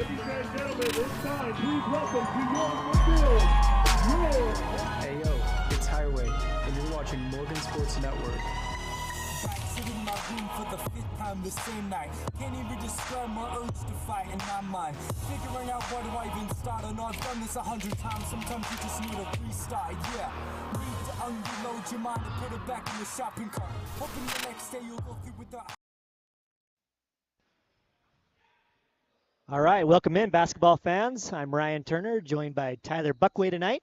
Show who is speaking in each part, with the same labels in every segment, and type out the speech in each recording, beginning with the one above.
Speaker 1: Hey yo, it's Highway, and you're watching Morgan Sports Network.
Speaker 2: Sitting in my room for the fifth time the same night. Can't even describe my urge to fight in my mind. Figuring out where do I even start. And I've done this 100 times. Sometimes you just need a restart. Yeah, need to unload your mind and put it back in the shopping cart. Hoping the next day you'll go through with the.
Speaker 3: All right, welcome in, basketball fans. I'm Ryan Turner, joined by Tyler Buckway tonight.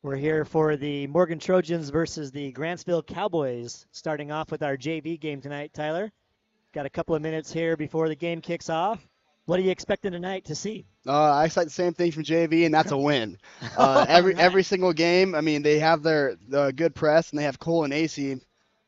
Speaker 3: We're here for the Morgan Trojans versus the Gantsville Cowboys, starting off with our JV game tonight, Tyler. Got a couple of minutes here before the game kicks off. What are you expecting tonight to see?
Speaker 4: I expect the same thing from JV, and that's a win.
Speaker 3: Right.
Speaker 4: Every single game, I mean, they have their good press, and they have Cole and AC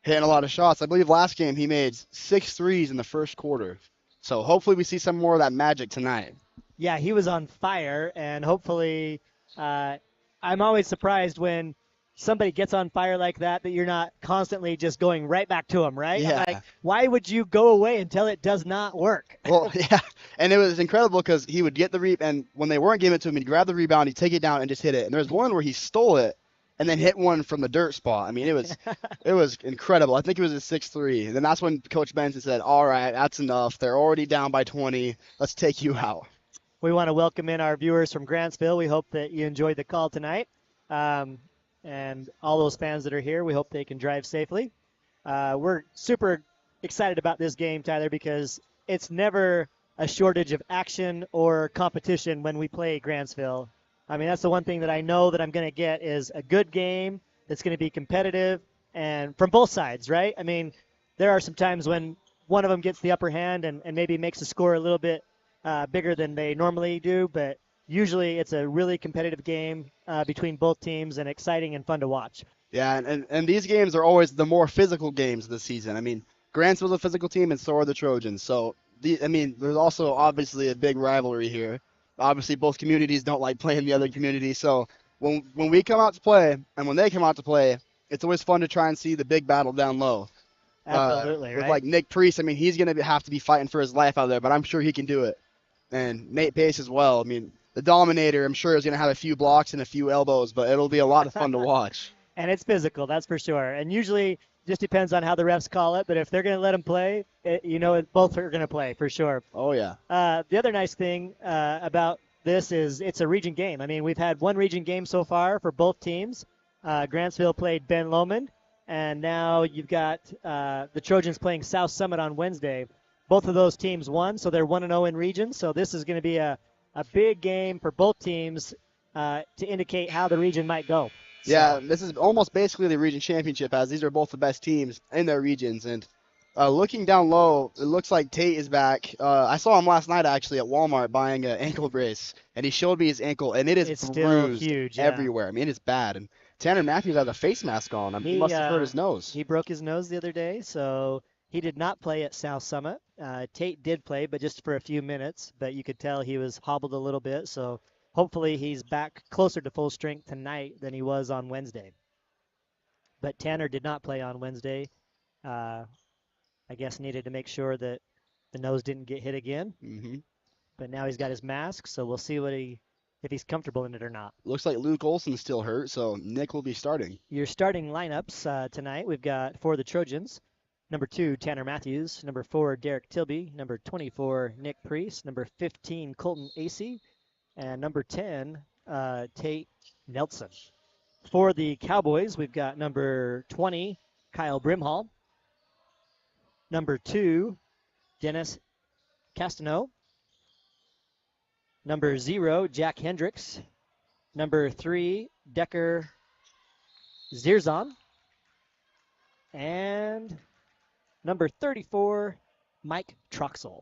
Speaker 4: hitting a lot of shots. I believe last game he made 6 threes in the first quarter. So hopefully we see some more of that magic tonight.
Speaker 3: Yeah, he was on fire, and hopefully I'm always surprised when somebody gets on fire like that you're not constantly just going right back to him, right?
Speaker 4: Yeah.
Speaker 3: Like, why would you go away until it does not work?
Speaker 4: Well, yeah, and it was incredible because he would get the rebound, and when they weren't giving it to him, he'd grab the rebound, he'd take it down, and just hit it. And there's one where he stole it and then hit one from the dirt spot. I mean, it was incredible. I think it was a 6-3. And then that's when Coach Benson said, all right, that's enough. They're already down by 20. Let's take you out.
Speaker 3: We want to welcome in our viewers from Gantsville. We hope that you enjoyed the call tonight. And all those fans that are here, we hope they can drive safely. We're super excited about this game, Tyler, because it's never a shortage of action or competition when we play Gantsville. I mean, that's the one thing that I know that I'm going to get is a good game that's going to be competitive and from both sides, right? I mean, there are some times when one of them gets the upper hand and maybe makes the score a little bit bigger than they normally do, but usually it's a really competitive game between both teams and exciting and fun to watch.
Speaker 4: Yeah, and these games are always the more physical games of the season. I mean, Grantsville's a physical team, and so are the Trojans. So, there's also obviously a big rivalry here. Obviously, both communities don't like playing the other community. So when we come out to play and when they come out to play, it's always fun to try and see the big battle down low.
Speaker 3: Absolutely, right?
Speaker 4: With like Nick Priest, I mean, he's going to have to be fighting for his life out there, but I'm sure he can do it. And Nate Pace as well. I mean, the Dominator, I'm sure, is going to have a few blocks and a few elbows, but it'll be a lot of fun to watch.
Speaker 3: And it's physical, that's for sure. And usually just depends on how the refs call it, but if they're going to let them play, both are going to play for sure.
Speaker 4: Oh, yeah.
Speaker 3: The other nice thing about this is it's a region game. I mean, we've had one region game so far for both teams. Grantsville played Ben Lomond, and now you've got the Trojans playing South Summit on Wednesday. Both of those teams won, so they're 1-0 in region. So this is going to be a big game for both teams to indicate how the region might go. So.
Speaker 4: Yeah, this is almost basically the region championship, as these are both the best teams in their regions. And looking down low, it looks like Tate is back. I saw him last night, actually, at Walmart buying an ankle brace, and he showed me his ankle, and it's bruised
Speaker 3: still huge,
Speaker 4: everywhere. I mean, it's bad. And Tanner Matthews has a face mask on. I mean, he must have hurt his nose.
Speaker 3: He broke his nose the other day, so he did not play at South Summit. Tate did play, but just for a few minutes. But you could tell he was hobbled a little bit, so hopefully he's back closer to full strength tonight than he was on Wednesday. But Tanner did not play on Wednesday. I guess needed to make sure that the nose didn't get hit again.
Speaker 4: Mm-hmm.
Speaker 3: But now he's got his mask, so we'll see if he's comfortable in it or not.
Speaker 4: Looks like Luke Olson's still hurt, so Nick will be starting.
Speaker 3: Your starting lineups tonight, we've got for the Trojans, number 2, Tanner Matthews, number 4, Derek Tilby, number 24, Nick Priest, number 15, Colton Acey, and number 10, Tate Nelson. For the Cowboys, we've got number 20, Kyle Brimhall, number 2, Dennis Castano, number 0, Jack Hendricks, number 3, Decker Zirzon, and number 34, Mike Troxel.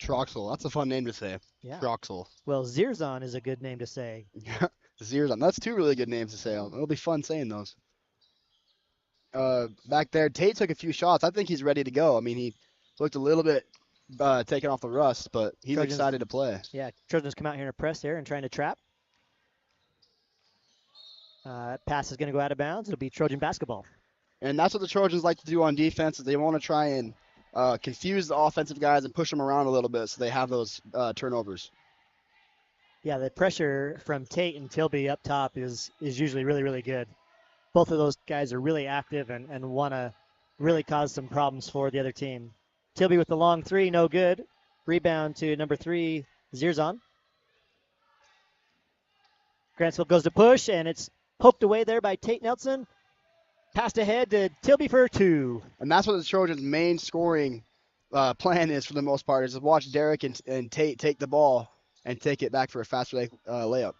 Speaker 4: Troxel, that's a fun name to say.
Speaker 3: Yeah.
Speaker 4: Troxel.
Speaker 3: Well, Zirzon is a good name to say.
Speaker 4: Zirzon, that's 2 really good names to say. It'll be fun saying those. Back there, Tate took a few shots. I think he's ready to go. I mean, he looked a little bit taken off the rust, but he's
Speaker 3: Trojans,
Speaker 4: excited to play.
Speaker 3: Yeah, Trojans come out here in a press here and trying to trap. Pass is going to go out of bounds. It'll be Trojan basketball.
Speaker 4: And that's what the Trojans like to do on defense. Is they want to try and confuse the offensive guys and push them around a little bit so they have those turnovers.
Speaker 3: Yeah, the pressure from Tate and Tilby up top is usually really, really good. Both of those guys are really active and want to really cause some problems for the other team. Tilby with the long three, no good. Rebound to number 3, Zierzon. Grantsville goes to push, and it's poked away there by Tate Nelson. Passed ahead to Tilby for 2.
Speaker 4: And that's what the Trojans' main scoring plan is for the most part, is to watch Derek and Tate take the ball and take it back for a fast break layup.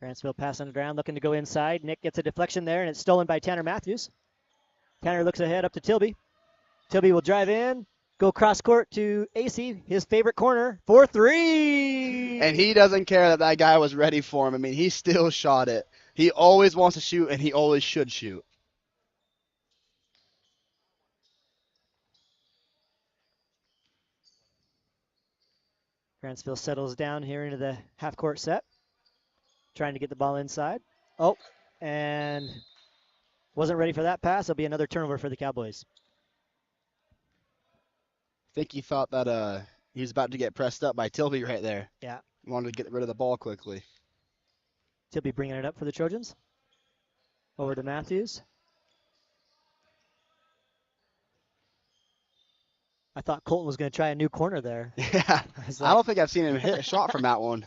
Speaker 3: Grantsville passing it around, looking to go inside. Nick gets a deflection there, and it's stolen by Tanner Matthews. Tanner looks ahead up to Tilby. Tilby will drive in, go cross court to AC, his favorite corner, for 3.
Speaker 4: And he doesn't care that guy was ready for him. I mean, he still shot it. He always wants to shoot, and he always should shoot.
Speaker 3: Grantsville settles down here into the half-court set, trying to get the ball inside. Oh, and wasn't ready for that pass. It'll be another turnover for the Cowboys.
Speaker 4: I think he thought that he was about to get pressed up by Tilby right there.
Speaker 3: Yeah.
Speaker 4: Wanted to get rid of the ball quickly.
Speaker 3: Tilby bringing it up for the Trojans. Over to Matthews. I thought Colton was going to try a new corner there.
Speaker 4: Yeah. I don't think I've seen him hit a shot from that one.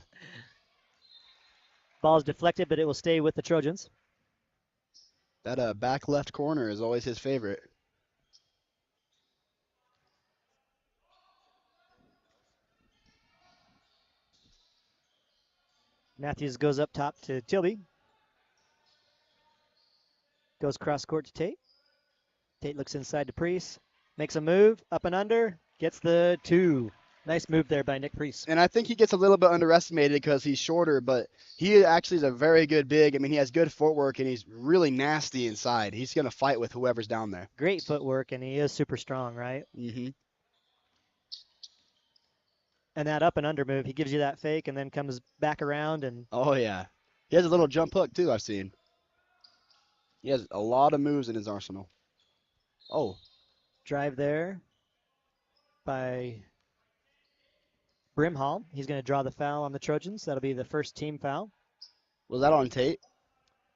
Speaker 3: Ball is deflected, but it will stay with the Trojans.
Speaker 4: That back left corner is always his favorite.
Speaker 3: Matthews goes up top to Tilby. Goes cross court to Tate. Tate looks inside to Priest. Makes a move, up and under, gets the 2. Nice move there by Nick Priest.
Speaker 4: And I think he gets a little bit underestimated because he's shorter, but he actually is a very good big. I mean, he has good footwork, and he's really nasty inside. He's going to fight with whoever's down there.
Speaker 3: Great footwork, and he is super strong, right?
Speaker 4: Mm-hmm.
Speaker 3: And that up and under move, he gives you that fake and then comes back around. And
Speaker 4: Oh, yeah. He has a little jump hook, too, I've seen. He has a lot of moves in his arsenal. Oh.
Speaker 3: Drive there by Brimhall. He's going to draw the foul on the Trojans. That'll be the first team foul.
Speaker 4: Was that on Tate?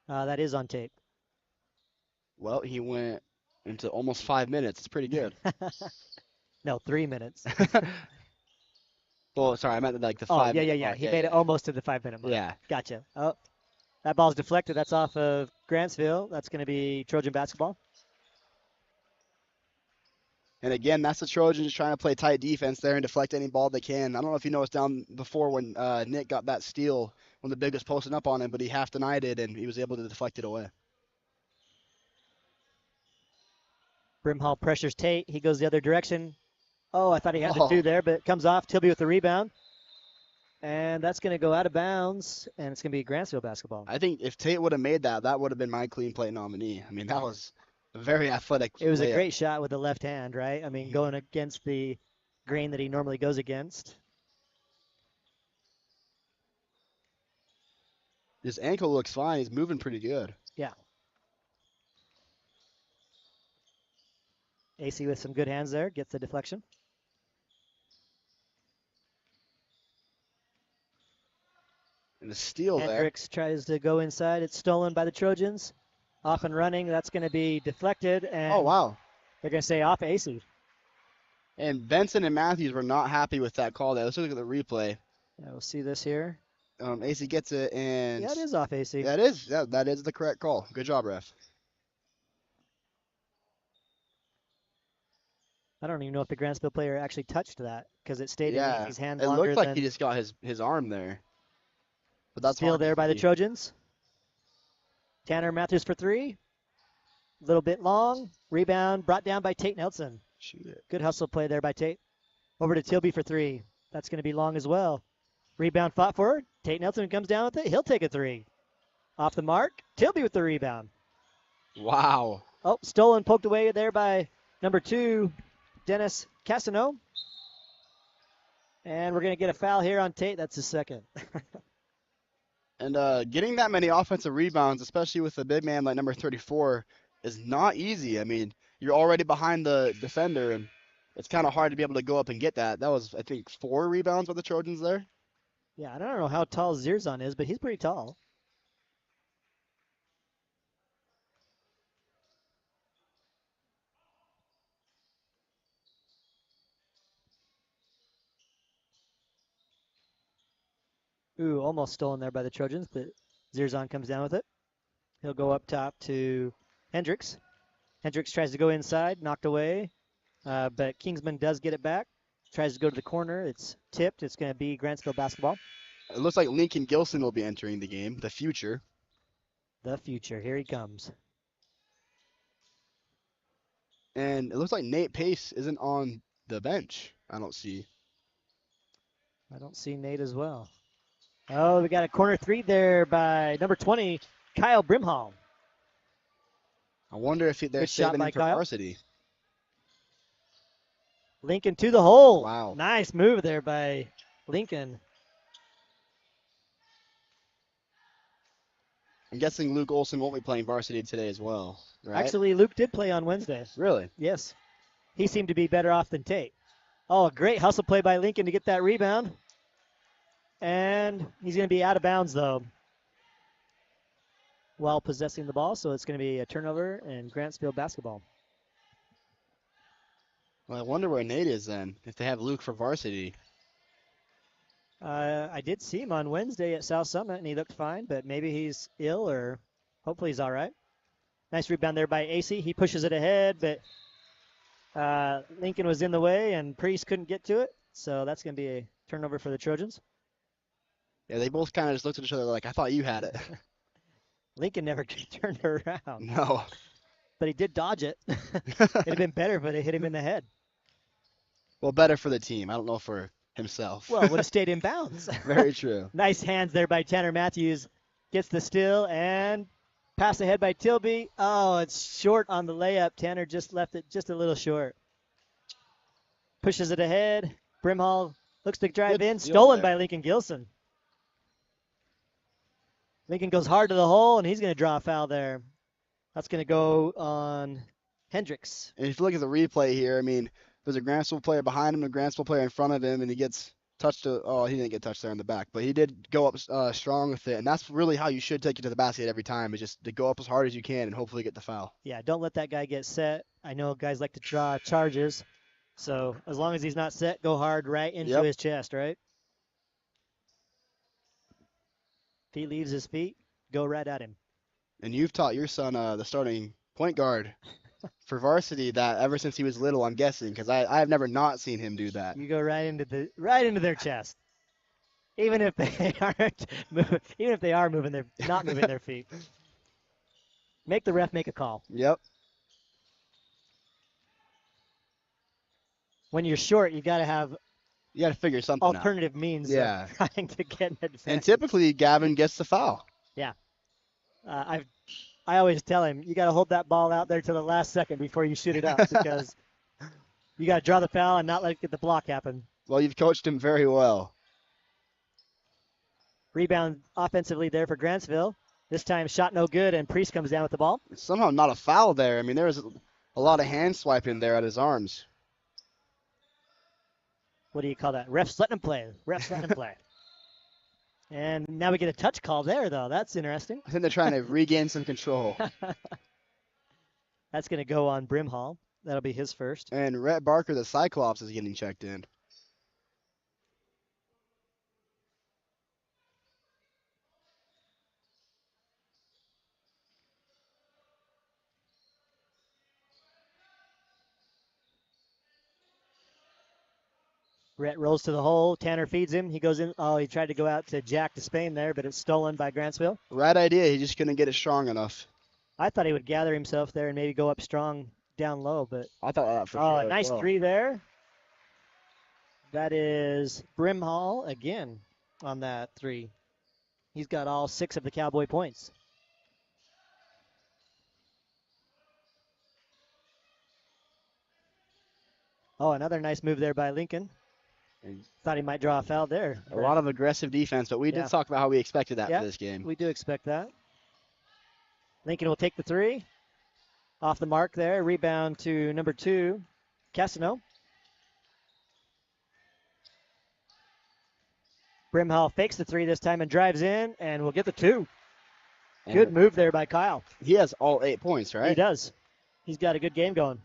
Speaker 3: That is on tape.
Speaker 4: Well, he went into almost 5 minutes. It's pretty good.
Speaker 3: No, 3 minutes.
Speaker 4: Well, sorry, I meant like the
Speaker 3: Oh,
Speaker 4: 5
Speaker 3: yeah.
Speaker 4: minute mark.
Speaker 3: He made it almost to the 5-minute mark.
Speaker 4: Yeah.
Speaker 3: Gotcha. Oh, that ball's deflected. That's off of Grantsville. That's going to be Trojan basketball.
Speaker 4: And again, that's the Trojans trying to play tight defense there and deflect any ball they can. I don't know if you noticed down before when Nick got that steal when the big was posting up on him, but he half denied it and he was able to deflect it away.
Speaker 3: Brimhall pressures Tate. He goes the other direction. Oh, I thought he had the 2 there, but it comes off. Tilby with the rebound. And that's going to go out of bounds, and it's going to be Grantsville basketball.
Speaker 4: I think if Tate would have made that, that would have been my clean play nominee. I mean, that was a very athletic
Speaker 3: It was
Speaker 4: layup.
Speaker 3: a great shot with the left hand, right? I mean, going against the grain that he normally goes against.
Speaker 4: His ankle looks fine. He's moving pretty good.
Speaker 3: Yeah. AC with some good hands there, gets the deflection.
Speaker 4: And the steal there.
Speaker 3: Hendricks tries to go inside. It's stolen by the Trojans. Off and running. That's going to be deflected. And
Speaker 4: Oh, wow.
Speaker 3: they're going to say off AC.
Speaker 4: And Benson and Matthews were not happy with that call there. Let's look at the replay.
Speaker 3: Yeah, we'll see this here.
Speaker 4: AC gets it, and
Speaker 3: Yeah, it is off AC.
Speaker 4: that is the correct call. Good job, ref.
Speaker 3: I don't even know if the Grantsville player actually touched that because it stayed in
Speaker 4: Yeah,
Speaker 3: his hand
Speaker 4: it
Speaker 3: longer
Speaker 4: looked like
Speaker 3: than
Speaker 4: he just got his arm there. But that's
Speaker 3: steal
Speaker 4: hard to
Speaker 3: there by the
Speaker 4: see.
Speaker 3: Trojans. Tanner Matthews for 3. A little bit long. Rebound brought down by Tate Nelson.
Speaker 4: Shoot it.
Speaker 3: Good hustle play there by Tate. Over to Tilby for 3. That's going to be long as well. Rebound fought for. Tate Nelson comes down with it. He'll take a 3. Off the mark. Tilby with the rebound.
Speaker 4: Wow.
Speaker 3: Oh, stolen, poked away there by number 2, Dennis Cassano. And we're going to get a foul here on Tate. That's his second.
Speaker 4: And getting that many offensive rebounds, especially with a big man like number 34, is not easy. I mean, you're already behind the defender, and it's kind of hard to be able to go up and get that. That was, I think, 4 rebounds by the Trojans there.
Speaker 3: Yeah, I don't know how tall Zirzon is, but he's pretty tall. Ooh, almost stolen there by the Trojans, but Zirzon comes down with it. He'll go up top to Hendricks. Hendricks tries to go inside, knocked away, but Kingsman does get it back. Tries to go to the corner. It's tipped. It's going to be Grantsville basketball.
Speaker 4: It looks like Lincoln Gilson will be entering the game, the future.
Speaker 3: The future. Here he comes.
Speaker 4: And it looks like Nate Pace isn't on the bench. I don't see.
Speaker 3: I don't see Nate as well. Oh, we got a corner 3 there by number 20, Kyle Brimhall.
Speaker 4: I wonder if they're
Speaker 3: Good shot
Speaker 4: saving
Speaker 3: by
Speaker 4: him for
Speaker 3: Kyle.
Speaker 4: varsity.
Speaker 3: Lincoln to the hole.
Speaker 4: Wow.
Speaker 3: Nice move there by Lincoln.
Speaker 4: I'm guessing Luke Olson won't be playing varsity today as well, right?
Speaker 3: Actually, Luke did play on Wednesday.
Speaker 4: Really?
Speaker 3: Yes. He seemed to be better off than Tate. Oh, a great hustle play by Lincoln to get that rebound. And he's going to be out of bounds, though, while possessing the ball. So it's going to be a turnover and Grantsville basketball.
Speaker 4: Well, I wonder where Nate is then, if they have Luke for varsity.
Speaker 3: I did see him on Wednesday at South Summit, and he looked fine, but maybe he's ill or hopefully he's all right. Nice rebound there by AC. He pushes it ahead, but Lincoln was in the way, and Priest couldn't get to it. So that's going to be a turnover for the Trojans.
Speaker 4: Yeah, they both kind of just looked at each other like, I thought you had it.
Speaker 3: Lincoln never turned around,
Speaker 4: No.
Speaker 3: but he did dodge it. It'd have been better if it hit him in the head.
Speaker 4: Well, better for the team. I don't know for himself.
Speaker 3: Well, would have stayed in bounds.
Speaker 4: Very true.
Speaker 3: Nice hands there by Tanner Matthews. Gets the steal and pass ahead by Tilby. Oh, it's short on the layup. Tanner just left it just a little short. Pushes it ahead. Brimhall looks to drive
Speaker 4: Good
Speaker 3: in.
Speaker 4: steal
Speaker 3: Stolen
Speaker 4: there.
Speaker 3: by Lincoln Gilson. Lincoln goes hard to the hole, and he's going to draw a foul there. That's going to go on Hendricks.
Speaker 4: And if you look at the replay here, I mean, there's a Grantsville player behind him, a Grantsville player in front of him, and he gets touched. Oh, he didn't get touched there in the back, but he did go up strong with it. And that's really how you should take it to the basket every time, is just to go up as hard as you can and hopefully get the foul.
Speaker 3: Yeah, don't let that guy get set. I know guys like to draw charges. So as long as he's not set, go hard right into his chest, right? If he leaves his feet, go right at him.
Speaker 4: And you've taught your son the starting point guard for varsity that ever since he was little, I'm guessing, because I have never not seen him do that.
Speaker 3: You go right into their chest, even if they aren't, even if they are not moving their feet. Make the ref make a call.
Speaker 4: Yep.
Speaker 3: When you're short, you got to have
Speaker 4: You got to figure something out.
Speaker 3: alternative means
Speaker 4: Yeah.
Speaker 3: of trying to get an advantage.
Speaker 4: And typically, Gavin gets the foul.
Speaker 3: I always tell him, you got to hold that ball out there to the last second before you shoot it up because you got to draw the foul and not let the block happen.
Speaker 4: Well, you've coached him very well.
Speaker 3: Rebound offensively there for Grantsville. This time shot no good, and Priest comes down with the ball.
Speaker 4: It's somehow not a foul there. I mean, there was a lot of hand swiping there at his arms.
Speaker 3: What do you call that? Refs letting him play. Refs letting him play. And now we get a touch call there, though. That's interesting.
Speaker 4: I think they're trying to regain some control.
Speaker 3: That's going to go on Brimhall. That'll be his first.
Speaker 4: And Rhett Barker, the Cyclops, is getting checked in.
Speaker 3: Rhett rolls to the hole. Tanner feeds him. He goes in. Oh, he tried to go out to Jack to Spain there, but it's stolen by Grantsville.
Speaker 4: Right idea. He just couldn't get it strong enough.
Speaker 3: I thought he would gather himself there and maybe go up strong down low, but
Speaker 4: I thought that for
Speaker 3: oh,
Speaker 4: sure.
Speaker 3: a nice
Speaker 4: as well.
Speaker 3: three there. That is Brimhall again on that three. He's got all 6 of the Cowboy points. Oh, another nice move there by Lincoln.
Speaker 4: And
Speaker 3: Thought he might draw a foul there.
Speaker 4: a lot of aggressive defense, but we
Speaker 3: Yeah.
Speaker 4: did talk about how we expected that
Speaker 3: Yeah.
Speaker 4: for this game.
Speaker 3: We do expect that. Lincoln will take the three. Off the mark there. Rebound to number 2, Cassano. Brimhall fakes the 3 this time and drives in and will get the 2.
Speaker 4: And
Speaker 3: Good move there by Kyle.
Speaker 4: he has all 8 points, right?
Speaker 3: He does. He's got a good game going.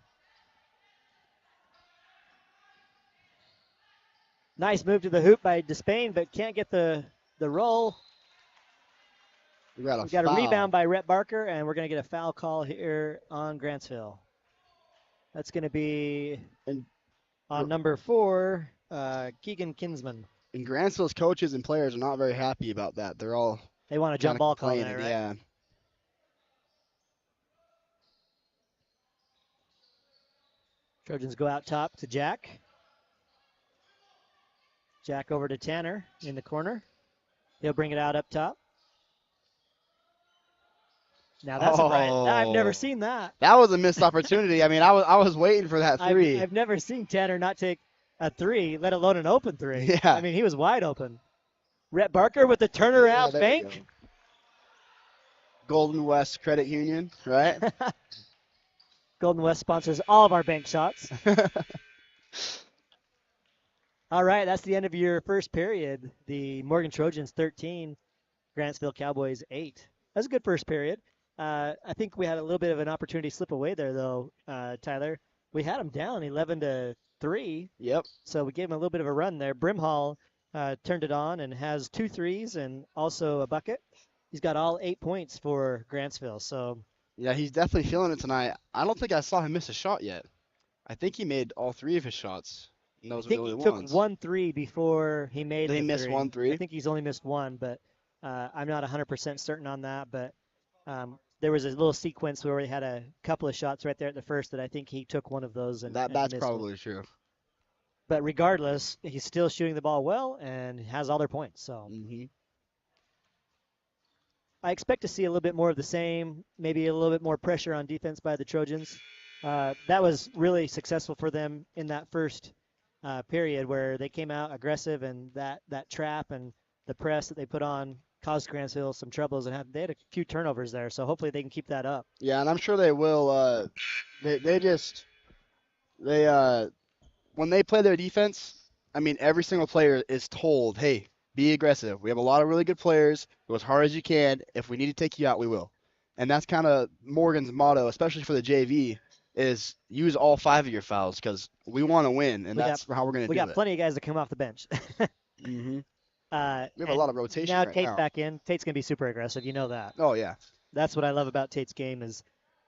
Speaker 3: Nice move to the hoop by Despain, but can't get the roll.
Speaker 4: We got
Speaker 3: We've got a rebound by Rhett Barker, and we're going to get a foul call here on Gantsville. That's going to be on number 4, Keegan Kinsman.
Speaker 4: And Grantsville's coaches and players are not very happy about that. They
Speaker 3: want a jump ball call there, right?
Speaker 4: Yeah.
Speaker 3: Trojans go out top to Jack. Jack over to Tanner in the corner. He'll bring it out up top. Now that's I've never seen that.
Speaker 4: That was a missed opportunity. I mean, I was waiting for that 3.
Speaker 3: I've never seen Tanner not take a 3, let alone an open 3.
Speaker 4: Yeah.
Speaker 3: I mean, he was wide open. Rhett Barker with the turnaround bank.
Speaker 4: Golden West Credit Union, right?
Speaker 3: Golden West sponsors all of our bank shots. All right, that's the end of your first period. The Morgan Trojans 13, Grantsville Cowboys 8. That's a good first period. I think we had a little bit of an opportunity to slip away there, though, Tyler. We had them down 11-3.
Speaker 4: Yep.
Speaker 3: So we gave them a little bit of a run there. Brimhall turned it on and has 2 threes and also a bucket. He's got all 8 points for Grantsville. So
Speaker 4: yeah, he's definitely feeling it tonight. I don't think I saw him miss a shot yet. I think he made all 3 of his shots. And those
Speaker 3: I think
Speaker 4: were the
Speaker 3: he
Speaker 4: only
Speaker 3: took
Speaker 4: ones.
Speaker 3: 1 3 before he made.
Speaker 4: Did he miss 1 3?
Speaker 3: I think he's only missed 1, but I'm not 100% certain on that. But there was a little sequence where he had a couple of shots right there at the first that I think he took one of those. And
Speaker 4: that's
Speaker 3: missed
Speaker 4: probably
Speaker 3: one.
Speaker 4: True.
Speaker 3: But regardless, he's still shooting the ball well and has all their points. So I expect to see a little bit more of the same, maybe a little bit more pressure on defense by the Trojans. That was really successful for them in that first period where they came out aggressive, and that trap and the press that they put on caused Grantsville some troubles, and they had a few turnovers there. So hopefully they can keep that up.
Speaker 4: Yeah, and I'm sure they will. When they play their defense, I mean, every single player is told, hey, be aggressive. We have a lot of really good players. Go as hard as you can. If we need to take you out, we will. And that's kind of Morgan's motto, especially for the JV, is use all 5 of your fouls because we want to win, and that's how we're going to do it.
Speaker 3: We got plenty of guys that come off the bench.
Speaker 4: We have a lot of rotation
Speaker 3: now
Speaker 4: right
Speaker 3: Tate's
Speaker 4: now.
Speaker 3: back in. Tate's going to be super aggressive. You know that.
Speaker 4: Oh, yeah.
Speaker 3: That's what I love about Tate's game is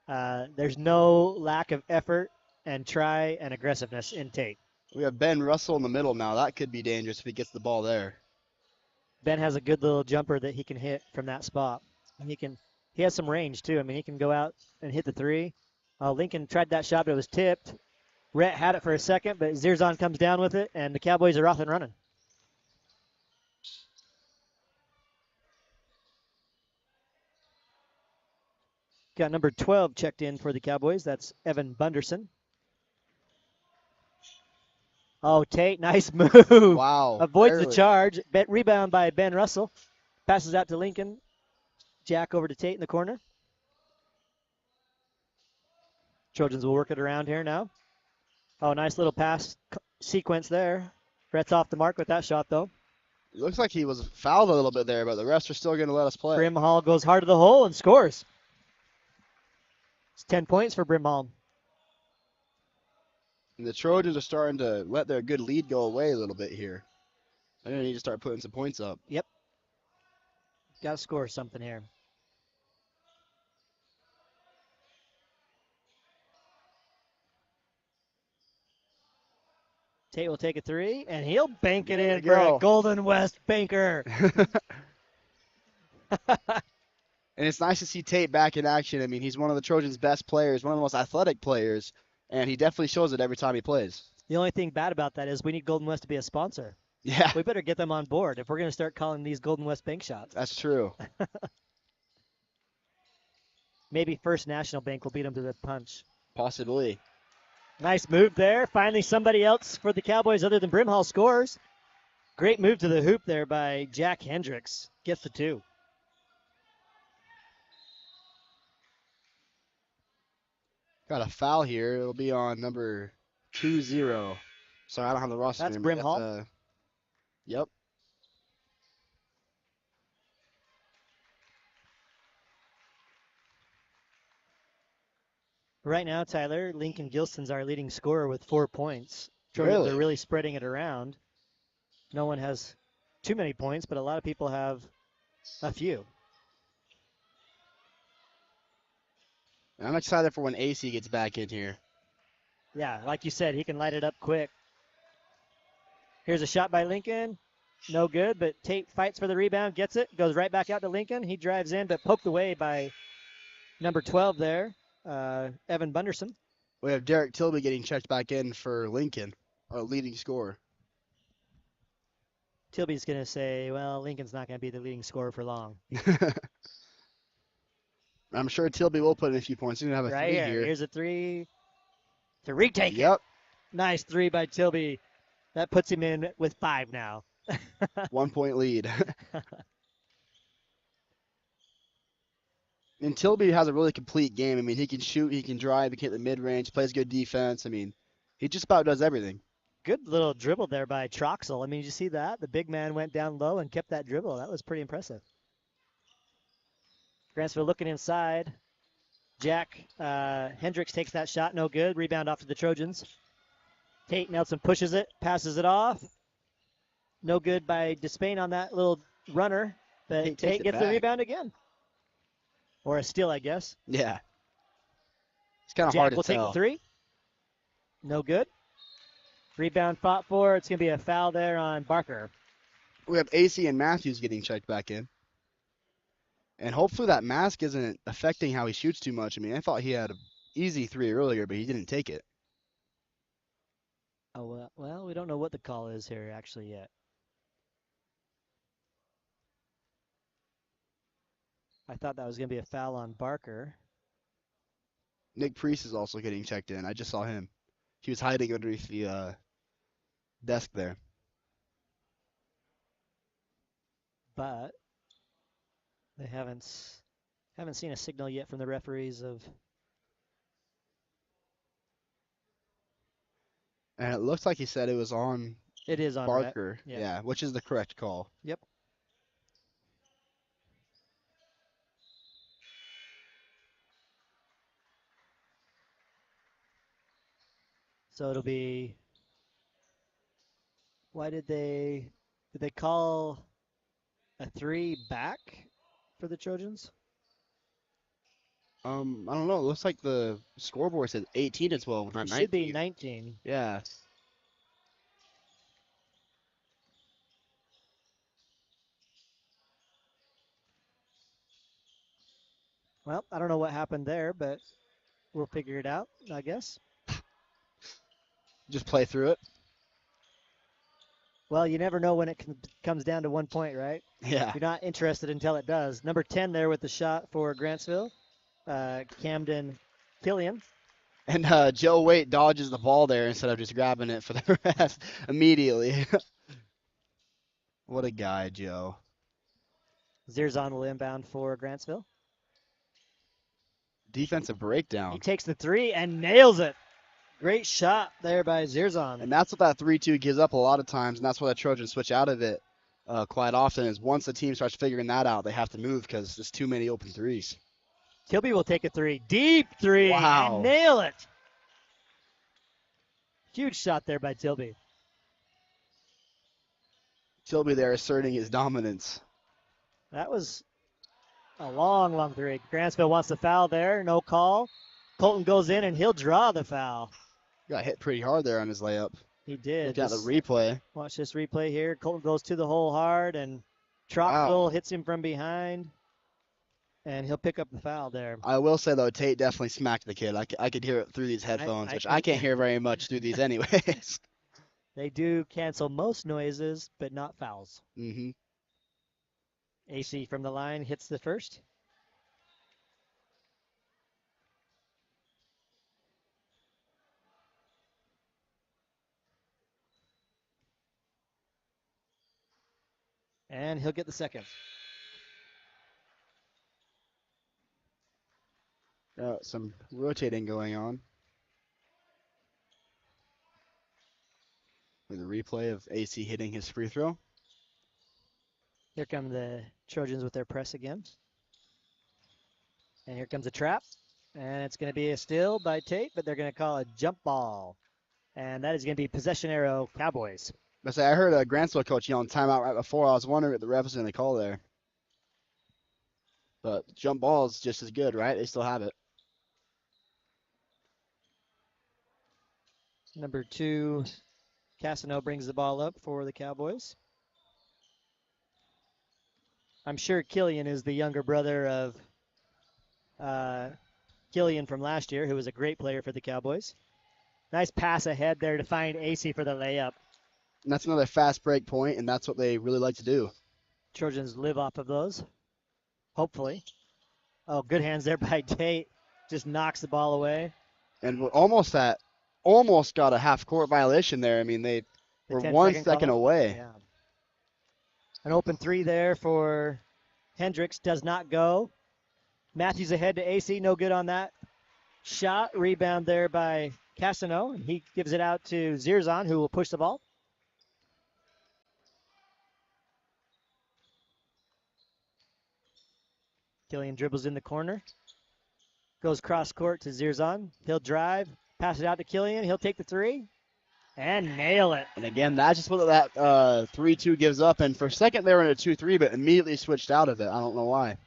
Speaker 3: there's no lack of effort and try and aggressiveness in Tate.
Speaker 4: We have Ben Russell in the middle now. That could be dangerous if he gets the ball there.
Speaker 3: Ben has a good little jumper that he can hit from that spot. He has some range, too. I mean, he can go out and hit the 3. Lincoln tried that shot, but it was tipped. Rhett had it for a second, but Zirzon comes down with it, and the Cowboys are off and running. Got number 12 checked in for the Cowboys. That's Evan Bunderson. Oh, Tate, nice move.
Speaker 4: Wow.
Speaker 3: Avoids the charge. Rebound by Ben Russell. Passes out to Lincoln. Jack over to Tate in the corner. Trojans will work it around here now. Oh, nice little pass sequence there. Brett's off the mark with that shot, though.
Speaker 4: It looks like he was fouled a little bit there, but the refs are still going to let us play.
Speaker 3: Brimhall goes hard to the hole and scores. It's 10 points for Brimhall.
Speaker 4: And the Trojans are starting to let their good lead go away a little bit here. They're going to need to start putting some points up.
Speaker 3: Yep. Got to score something here. Tate will take a 3, and he'll bank it in for a Golden West banker.
Speaker 4: And it's nice to see Tate back in action. I mean, he's one of the Trojans' best players, one of the most athletic players, and he definitely shows it every time he plays.
Speaker 3: The only thing bad about that is we need Golden West to be a sponsor.
Speaker 4: Yeah.
Speaker 3: We better get them on board if we're going to start calling these Golden West bank shots.
Speaker 4: That's true.
Speaker 3: Maybe First National Bank will beat them to the punch.
Speaker 4: Possibly.
Speaker 3: Nice move there. Finally, somebody else for the Cowboys other than Brimhall scores. Great move to the hoop there by Jack Hendricks. Gets the 2.
Speaker 4: Got a foul here. It'll be on number 20. Sorry, I don't have the roster.
Speaker 3: That's
Speaker 4: name.
Speaker 3: Brim Hall.
Speaker 4: Yep.
Speaker 3: Right now, Tyler, Lincoln Gilson's our leading scorer with 4 points. Trojans
Speaker 4: Really?
Speaker 3: are really spreading it around. No one has too many points, but a lot of people have a few.
Speaker 4: I'm excited for when AC gets back in here.
Speaker 3: Yeah, like you said, he can light it up quick. Here's a shot by Lincoln. No good, but Tate fights for the rebound, gets it, goes right back out to Lincoln. He drives in, but poked away by number 12 there, Evan Bunderson.
Speaker 4: We have Derek Tilby getting checked back in for Lincoln, our leading scorer.
Speaker 3: Tilby's going to say, well, Lincoln's not going to be the leading scorer for long.
Speaker 4: I'm sure Tilby will put in a few points. He's going to have a
Speaker 3: Right
Speaker 4: three
Speaker 3: here.
Speaker 4: here.
Speaker 3: Here's a three to retake it.
Speaker 4: Yep.
Speaker 3: Nice three by Tilby. That puts him in with 5 now.
Speaker 4: 1 point lead. And Tilby has a really complete game. I mean, he can shoot, he can drive, he can hit the mid-range, plays good defense. I mean, he just about does everything.
Speaker 3: Good little dribble there by Troxel. I mean, did you see that? The big man went down low and kept that dribble. That was pretty impressive. Grantsville looking inside. Jack Hendricks takes that shot. No good. Rebound off to the Trojans. Tate Nelson pushes it, passes it off. No good by Despain on that little runner. But Tate gets the rebound again. Or a steal, I guess.
Speaker 4: Yeah. It's kind of
Speaker 3: Jack
Speaker 4: hard to
Speaker 3: will
Speaker 4: tell.
Speaker 3: take the three. No good. Rebound fought for. It's going to be a foul there on Barker.
Speaker 4: We have AC and Matthews getting checked back in. And hopefully that mask isn't affecting how he shoots too much. I mean, I thought he had an easy three earlier, but he didn't take it.
Speaker 3: Oh, well, we don't know what the call is here actually yet. I thought that was going to be a foul on Barker.
Speaker 4: Nick Priest is also getting checked in. I just saw him. He was hiding underneath the desk there.
Speaker 3: But they haven't seen a signal yet from the referees of.
Speaker 4: And it looks like he said it was on
Speaker 3: It is on
Speaker 4: Barker.
Speaker 3: Yeah,
Speaker 4: which is the correct call.
Speaker 3: Yep. So it'll be. Why did they call a 3 back for the Trojans?
Speaker 4: I don't know. It looks like the scoreboard says 18-12, not
Speaker 3: It
Speaker 4: 19.
Speaker 3: should be 19.
Speaker 4: Yeah.
Speaker 3: Well, I don't know what happened there, but we'll figure it out, I guess.
Speaker 4: Just play through it.
Speaker 3: Well, you never know when it comes down to 1 point, right?
Speaker 4: Yeah.
Speaker 3: You're not interested until it does. Number 10 there with the shot for Grantsville, Camden Killian.
Speaker 4: And Joe Waite dodges the ball there instead of just grabbing it for the rest immediately. What a guy, Joe.
Speaker 3: Zerzon will inbound for Grantsville.
Speaker 4: Defensive breakdown.
Speaker 3: He takes the 3 and nails it. Great shot there by Zerzon.
Speaker 4: And that's what that 3-2 gives up a lot of times, and that's why the Trojans switch out of it quite often, is once the team starts figuring that out, they have to move because there's too many open threes.
Speaker 3: Tilby will take a 3. Deep 3.
Speaker 4: Wow.
Speaker 3: And nail it. Huge shot there by Tilby.
Speaker 4: Tilby there asserting his dominance.
Speaker 3: That was a long, long 3. Grantsville wants the foul there. No call. Colton goes in, and he'll draw the foul.
Speaker 4: Got hit pretty hard there on his layup.
Speaker 3: He did.
Speaker 4: Look at the replay.
Speaker 3: Watch this replay here. Colton goes to the hole hard, and Troxel hits him from behind, and he'll pick up the foul there.
Speaker 4: I will say, though, Tate definitely smacked the kid. I could hear it through these headphones, which I can't hear very much through these anyways.
Speaker 3: They do cancel most noises, but not fouls.
Speaker 4: Mm-hmm.
Speaker 3: AC from the line hits the first. And he'll get the second.
Speaker 4: Some rotating going on. With a replay of AC hitting his free throw.
Speaker 3: Here come the Trojans with their press again. And here comes a trap. And it's going to be a steal by Tate, but they're going to call a jump ball. And that is going to be possession arrow Cowboys.
Speaker 4: I say I heard a Gantsville coach yelling timeout right before. I was wondering what the ref was going to call there. But jump ball is just as good, right? They still have it.
Speaker 3: Number 2, Cassano brings the ball up for the Cowboys. I'm sure Killian is the younger brother of Killian from last year, who was a great player for the Cowboys. Nice pass ahead there to find AC for the layup.
Speaker 4: And that's another fast break point, and that's what they really like to do.
Speaker 3: Trojans live off of those, hopefully. Oh, good hands there by Tate. Just knocks the ball away.
Speaker 4: And we're almost got a half-court violation there. I mean, they were 1 second away.
Speaker 3: Yeah. An open 3 there for Hendricks. Does not go. Matthews ahead to AC. No good on that shot. Rebound there by Cassano. And he gives it out to Zirzan, who will push the ball. Killian dribbles in the corner. Goes cross court to Zirzan. He'll drive. Pass it out to Killian. He'll take the 3. And nail it.
Speaker 4: And again, that's just what that 3-2 gives up. And for a second, they were in a 2-3, but immediately switched out of it. I don't know why.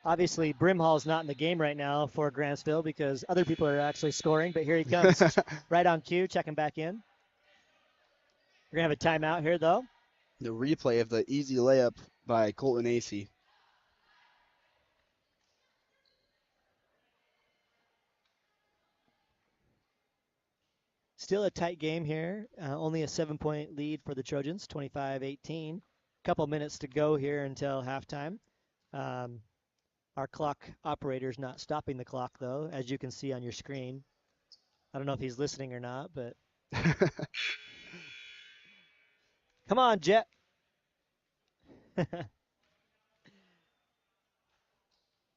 Speaker 3: Obviously, Brimhall's not in the game right now for Gantsville because other people are actually scoring, but here he comes right on cue, checking back in. We're going to have a timeout here, though.
Speaker 4: The replay of the easy layup by Colton AC.
Speaker 3: Still a tight game here. Only a 7-point lead for the Trojans, 25-18. Couple minutes to go here until halftime. Our clock operator's not stopping the clock, though, as you can see on your screen. I don't know if he's listening or not, but... Come on, Jet.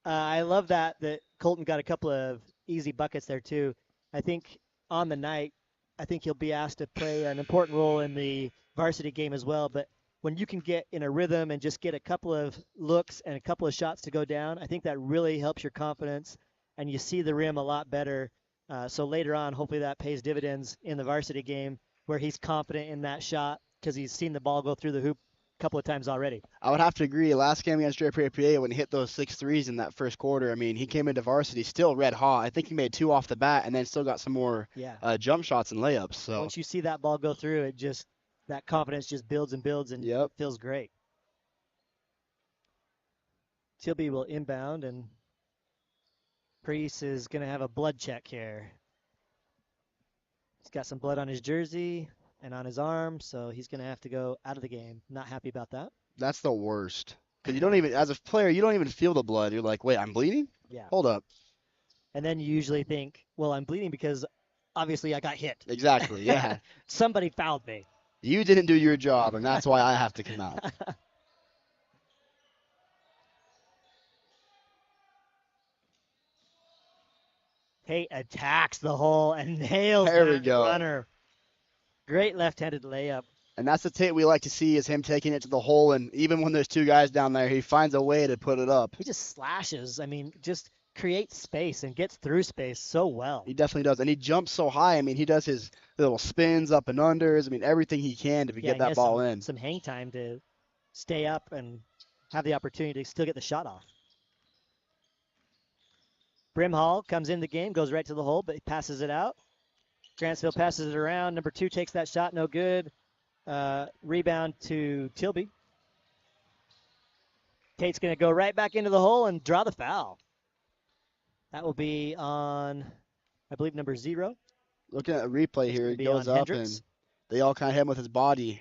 Speaker 3: I love that Colton got a couple of easy buckets there, too. I think on the night, I think he'll be asked to play an important role in the varsity game as well, but when you can get in a rhythm and just get a couple of looks and a couple of shots to go down, I think that really helps your confidence, and you see the rim a lot better. So later on, hopefully that pays dividends in the varsity game where he's confident in that shot because he's seen the ball go through the hoop a couple of times already.
Speaker 4: I would have to agree. Last game against JPA, when he hit those 6 threes in that first quarter, I mean, he came into varsity still red hot. I think he made 2 off the bat and then still got some more jump shots and layups. So
Speaker 3: once you see that ball go through, that confidence just builds and builds and feels great. Tilby will inbound, and Priest is going to have a blood check here. He's got some blood on his jersey and on his arm, so he's going to have to go out of the game. Not happy about that.
Speaker 4: That's the worst. Because you don't even, as a player, you don't even feel the blood. You're like, wait, I'm bleeding?
Speaker 3: Yeah.
Speaker 4: Hold up.
Speaker 3: And then you usually think, well, I'm bleeding because obviously I got hit.
Speaker 4: Exactly, yeah.
Speaker 3: Somebody fouled me.
Speaker 4: You didn't do your job, and that's why I have to come out.
Speaker 3: Tate attacks the hole and nails that runner. Great left-handed layup.
Speaker 4: And that's the Tate we like to see is him taking it to the hole, and even when there's 2 guys down there, he finds a way to put it up.
Speaker 3: He just slashes. I mean, just creates space and gets through space so well.
Speaker 4: He definitely does, and he jumps so high. I mean, he does his little spins up and unders. I mean, everything he can to get that ball in.
Speaker 3: Some hang time to stay up and have the opportunity to still get the shot off. Brimhall comes in the game, goes right to the hole, but he passes it out. Gantsville passes it around. Number 2 takes that shot, no good. Rebound to Tilby. Tate's going to go right back into the hole and draw the foul. That will be on, I believe, number 0.
Speaker 4: Looking at a replay here, it goes up
Speaker 3: Hendricks.
Speaker 4: And they all kind of hit him with his body,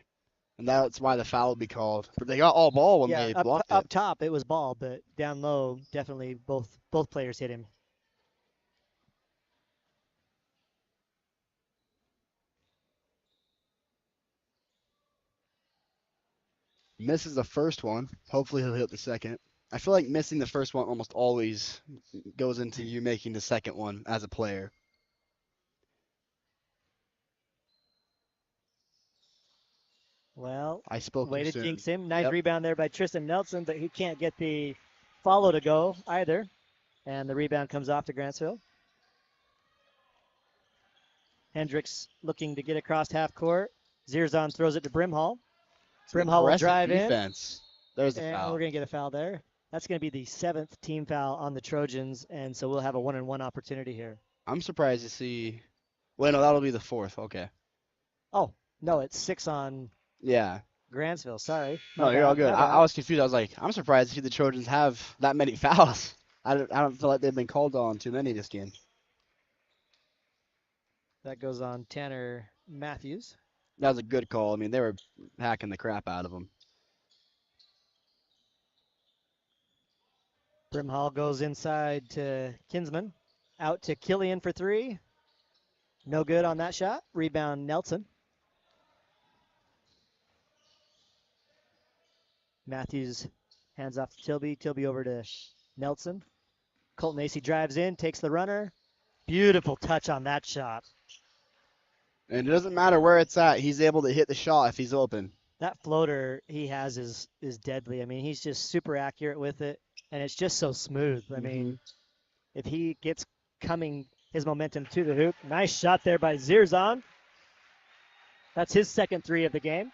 Speaker 4: and that's why the foul would be called. But they got all ball when they blocked it.
Speaker 3: Up top, it was ball, but down low, definitely both players hit him.
Speaker 4: Misses the first one. Hopefully he'll hit the second. I feel like missing the first one almost always goes into you making the second one as a player.
Speaker 3: Well,
Speaker 4: I spoke too
Speaker 3: way to
Speaker 4: soon.
Speaker 3: jinx him. Nice
Speaker 4: Yep.
Speaker 3: rebound there by Tristan Nelson, but he can't get the follow to go either. And the rebound comes off to Grantsville. Hendricks looking to get across half court. Zierzon throws it to Brimhall.
Speaker 4: Some
Speaker 3: Brimhall will
Speaker 4: aggressive
Speaker 3: drive in,
Speaker 4: defense. There's the
Speaker 3: and we're
Speaker 4: foul.
Speaker 3: going to get a foul there. That's going to be the 7th team foul on the Trojans, and so we'll have a 1-and-1 opportunity here.
Speaker 4: I'm surprised to see. Wait, no, that'll be the fourth. Okay.
Speaker 3: Oh, no, it's 6 on
Speaker 4: Yeah.
Speaker 3: Grantsville. Sorry.
Speaker 4: No,
Speaker 3: My
Speaker 4: you're all
Speaker 3: bad.
Speaker 4: good.
Speaker 3: My
Speaker 4: I
Speaker 3: bad.
Speaker 4: was confused. I was like, I'm surprised to see the Trojans have that many fouls. I don't feel like they've been called on too many this game.
Speaker 3: That goes on Tanner Matthews.
Speaker 4: That was a good call. I mean, they were hacking the crap out of them.
Speaker 3: Brimhall goes inside to Kinsman. Out to Killian for 3. No good on that shot. Rebound Nelson. Matthews hands off to Tilby. Tilby over to Nelson. Colton Acey drives in, takes the runner. Beautiful touch on that shot.
Speaker 4: And it doesn't matter where it's at. He's able to hit the shot if he's open.
Speaker 3: That floater he has is deadly. I mean, he's just super accurate with it, and it's just so smooth. I mean, if he gets coming his momentum to the hoop, nice shot there by Zierzon. That's his second 3 of the game.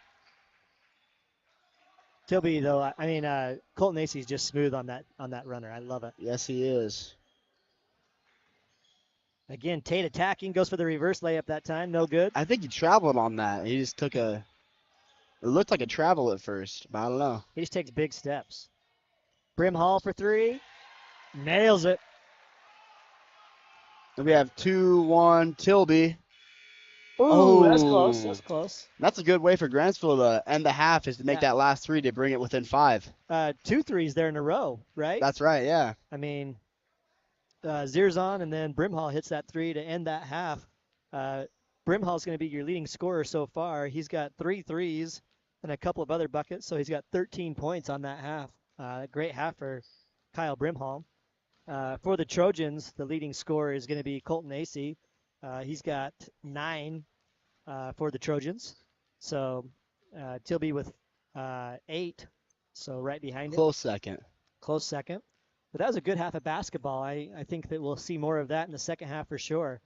Speaker 3: Tilby, though, Colton Acey's just smooth on that runner. I love it.
Speaker 4: Yes, he is.
Speaker 3: Again, Tate attacking, goes for the reverse layup that time. No good.
Speaker 4: I think he traveled on that. He just took a. It looked like a travel at first, but I don't know.
Speaker 3: He just takes big steps. Brimhall for 3. Nails it.
Speaker 4: And we have 2-1 Tilby.
Speaker 3: Ooh, that's close. That's close.
Speaker 4: That's a good way for Grantsville to end the half is to make that last 3 to bring it within 5.
Speaker 3: 2 threes there in a row, right?
Speaker 4: That's right, yeah.
Speaker 3: I mean, Zierzon and then Brimhall hits that 3 to end that half. Brimhall's going to be your leading scorer so far. He's got 3 threes and a couple of other buckets, so he's got 13 points on that half. Great half for Kyle Brimhall. For the Trojans, the leading scorer is going to be Colton Acey. He's got 9 for the Trojans. So Tilby with 8, so right behind him.
Speaker 4: Close second.
Speaker 3: Close second. But that was a good half of basketball. I think that we'll see more of that in the second half for sure.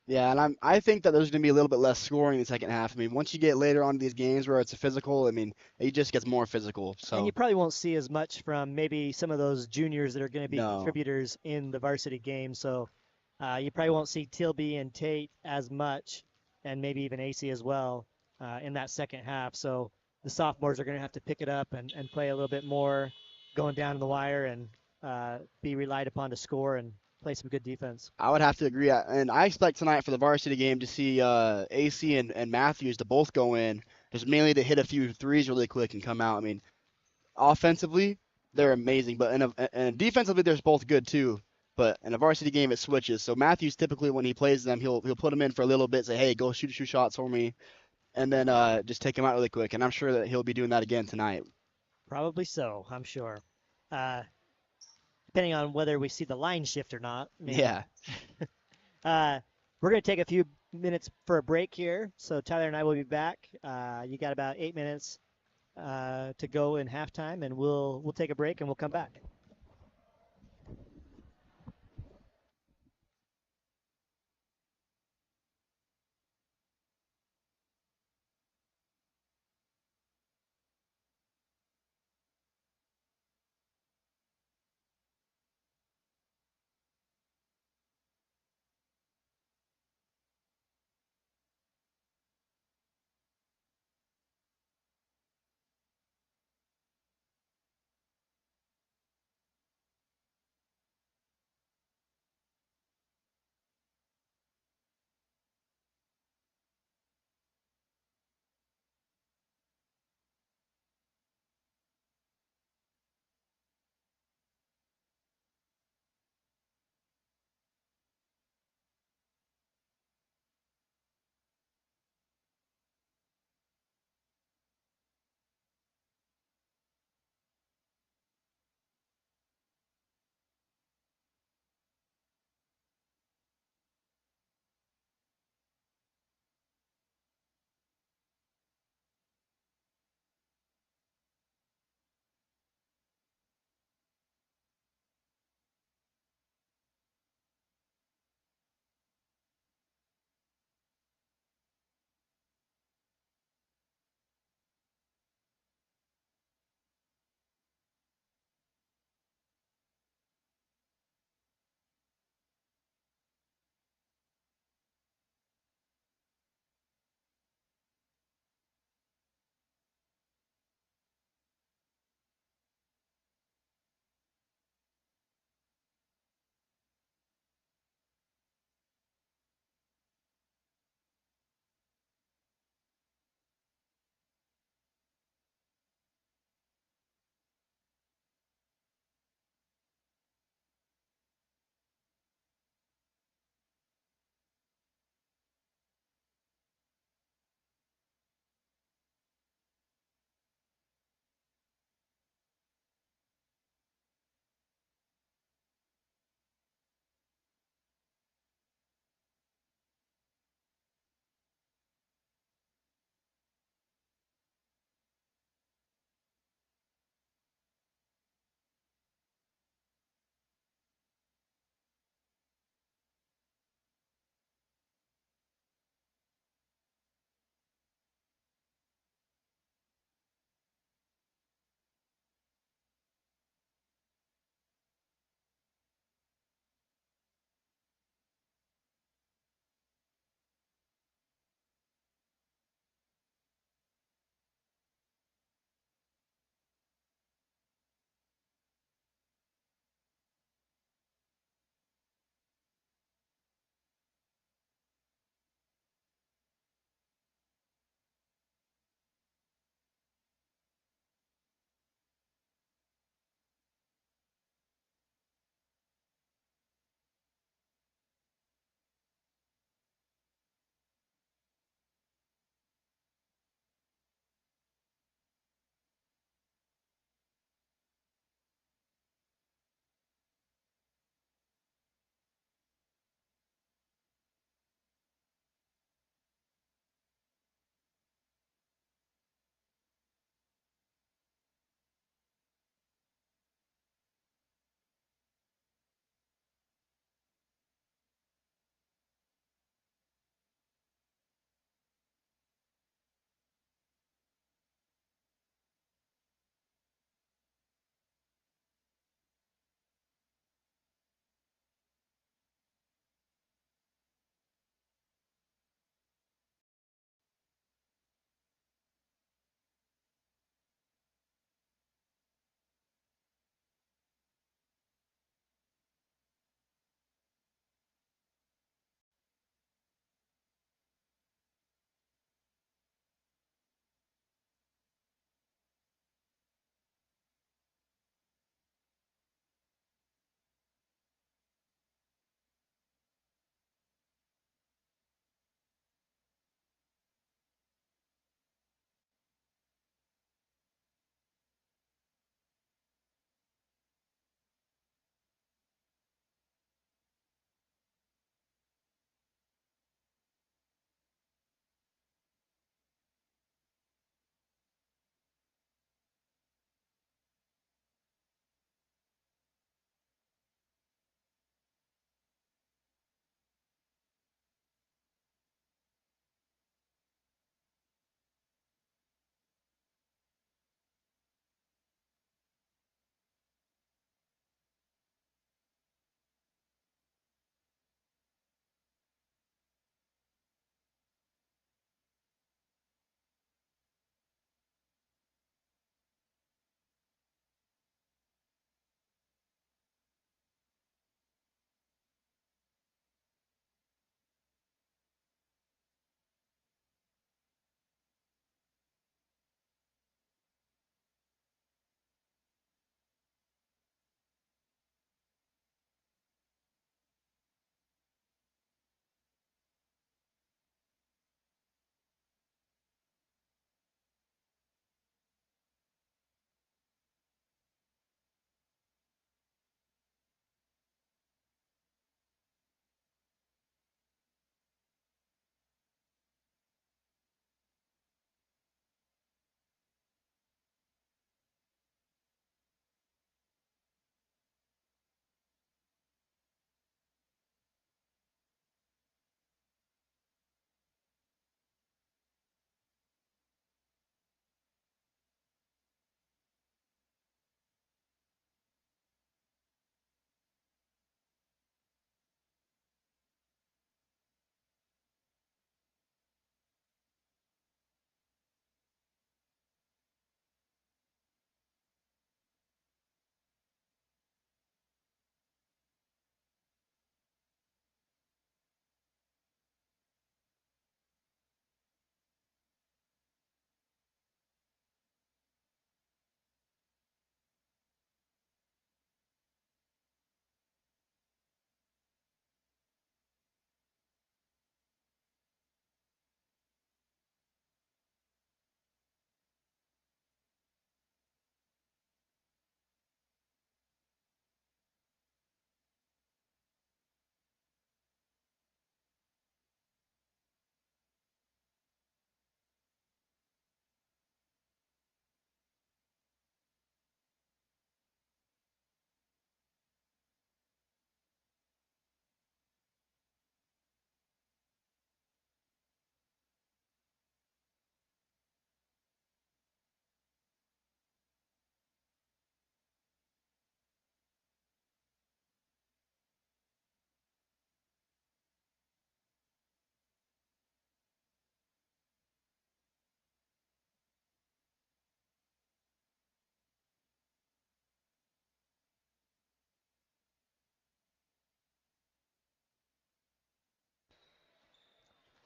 Speaker 4: Yeah, and I think that there's going to be a little bit less scoring in the second half. I mean, once you get later on in these games where it's a physical, I mean, it just gets more physical. So.
Speaker 3: And you probably won't see as much from maybe some of those juniors that are going to be
Speaker 4: No.
Speaker 3: contributors in the varsity game. So you probably won't see Tilby and Tate as much, and maybe even AC as well in that second half. So the sophomores are going to have to pick it up and play a little bit more, going down the wire and be relied upon to score and play some good defense.
Speaker 4: I would have to agree. And I expect tonight for the varsity game to see AC and Matthews to both go in, just mainly to hit a few threes really quick and come out. I mean, offensively, they're amazing, but and defensively, they're both good too. But in a varsity game, it switches. So Matthews typically, when he plays them, he'll put them in for a little bit, say, hey, go shoot a few shots for me, and then just take them out really quick. And I'm sure that he'll be doing that again tonight.
Speaker 3: Probably so, I'm sure. Depending on whether we see the line shift or not. Maybe.
Speaker 4: Yeah.
Speaker 3: We're going to take a few minutes for a break here. So Tyler and I will be back. You got about 8 minutes to go in halftime, and we'll take a break and we'll come back.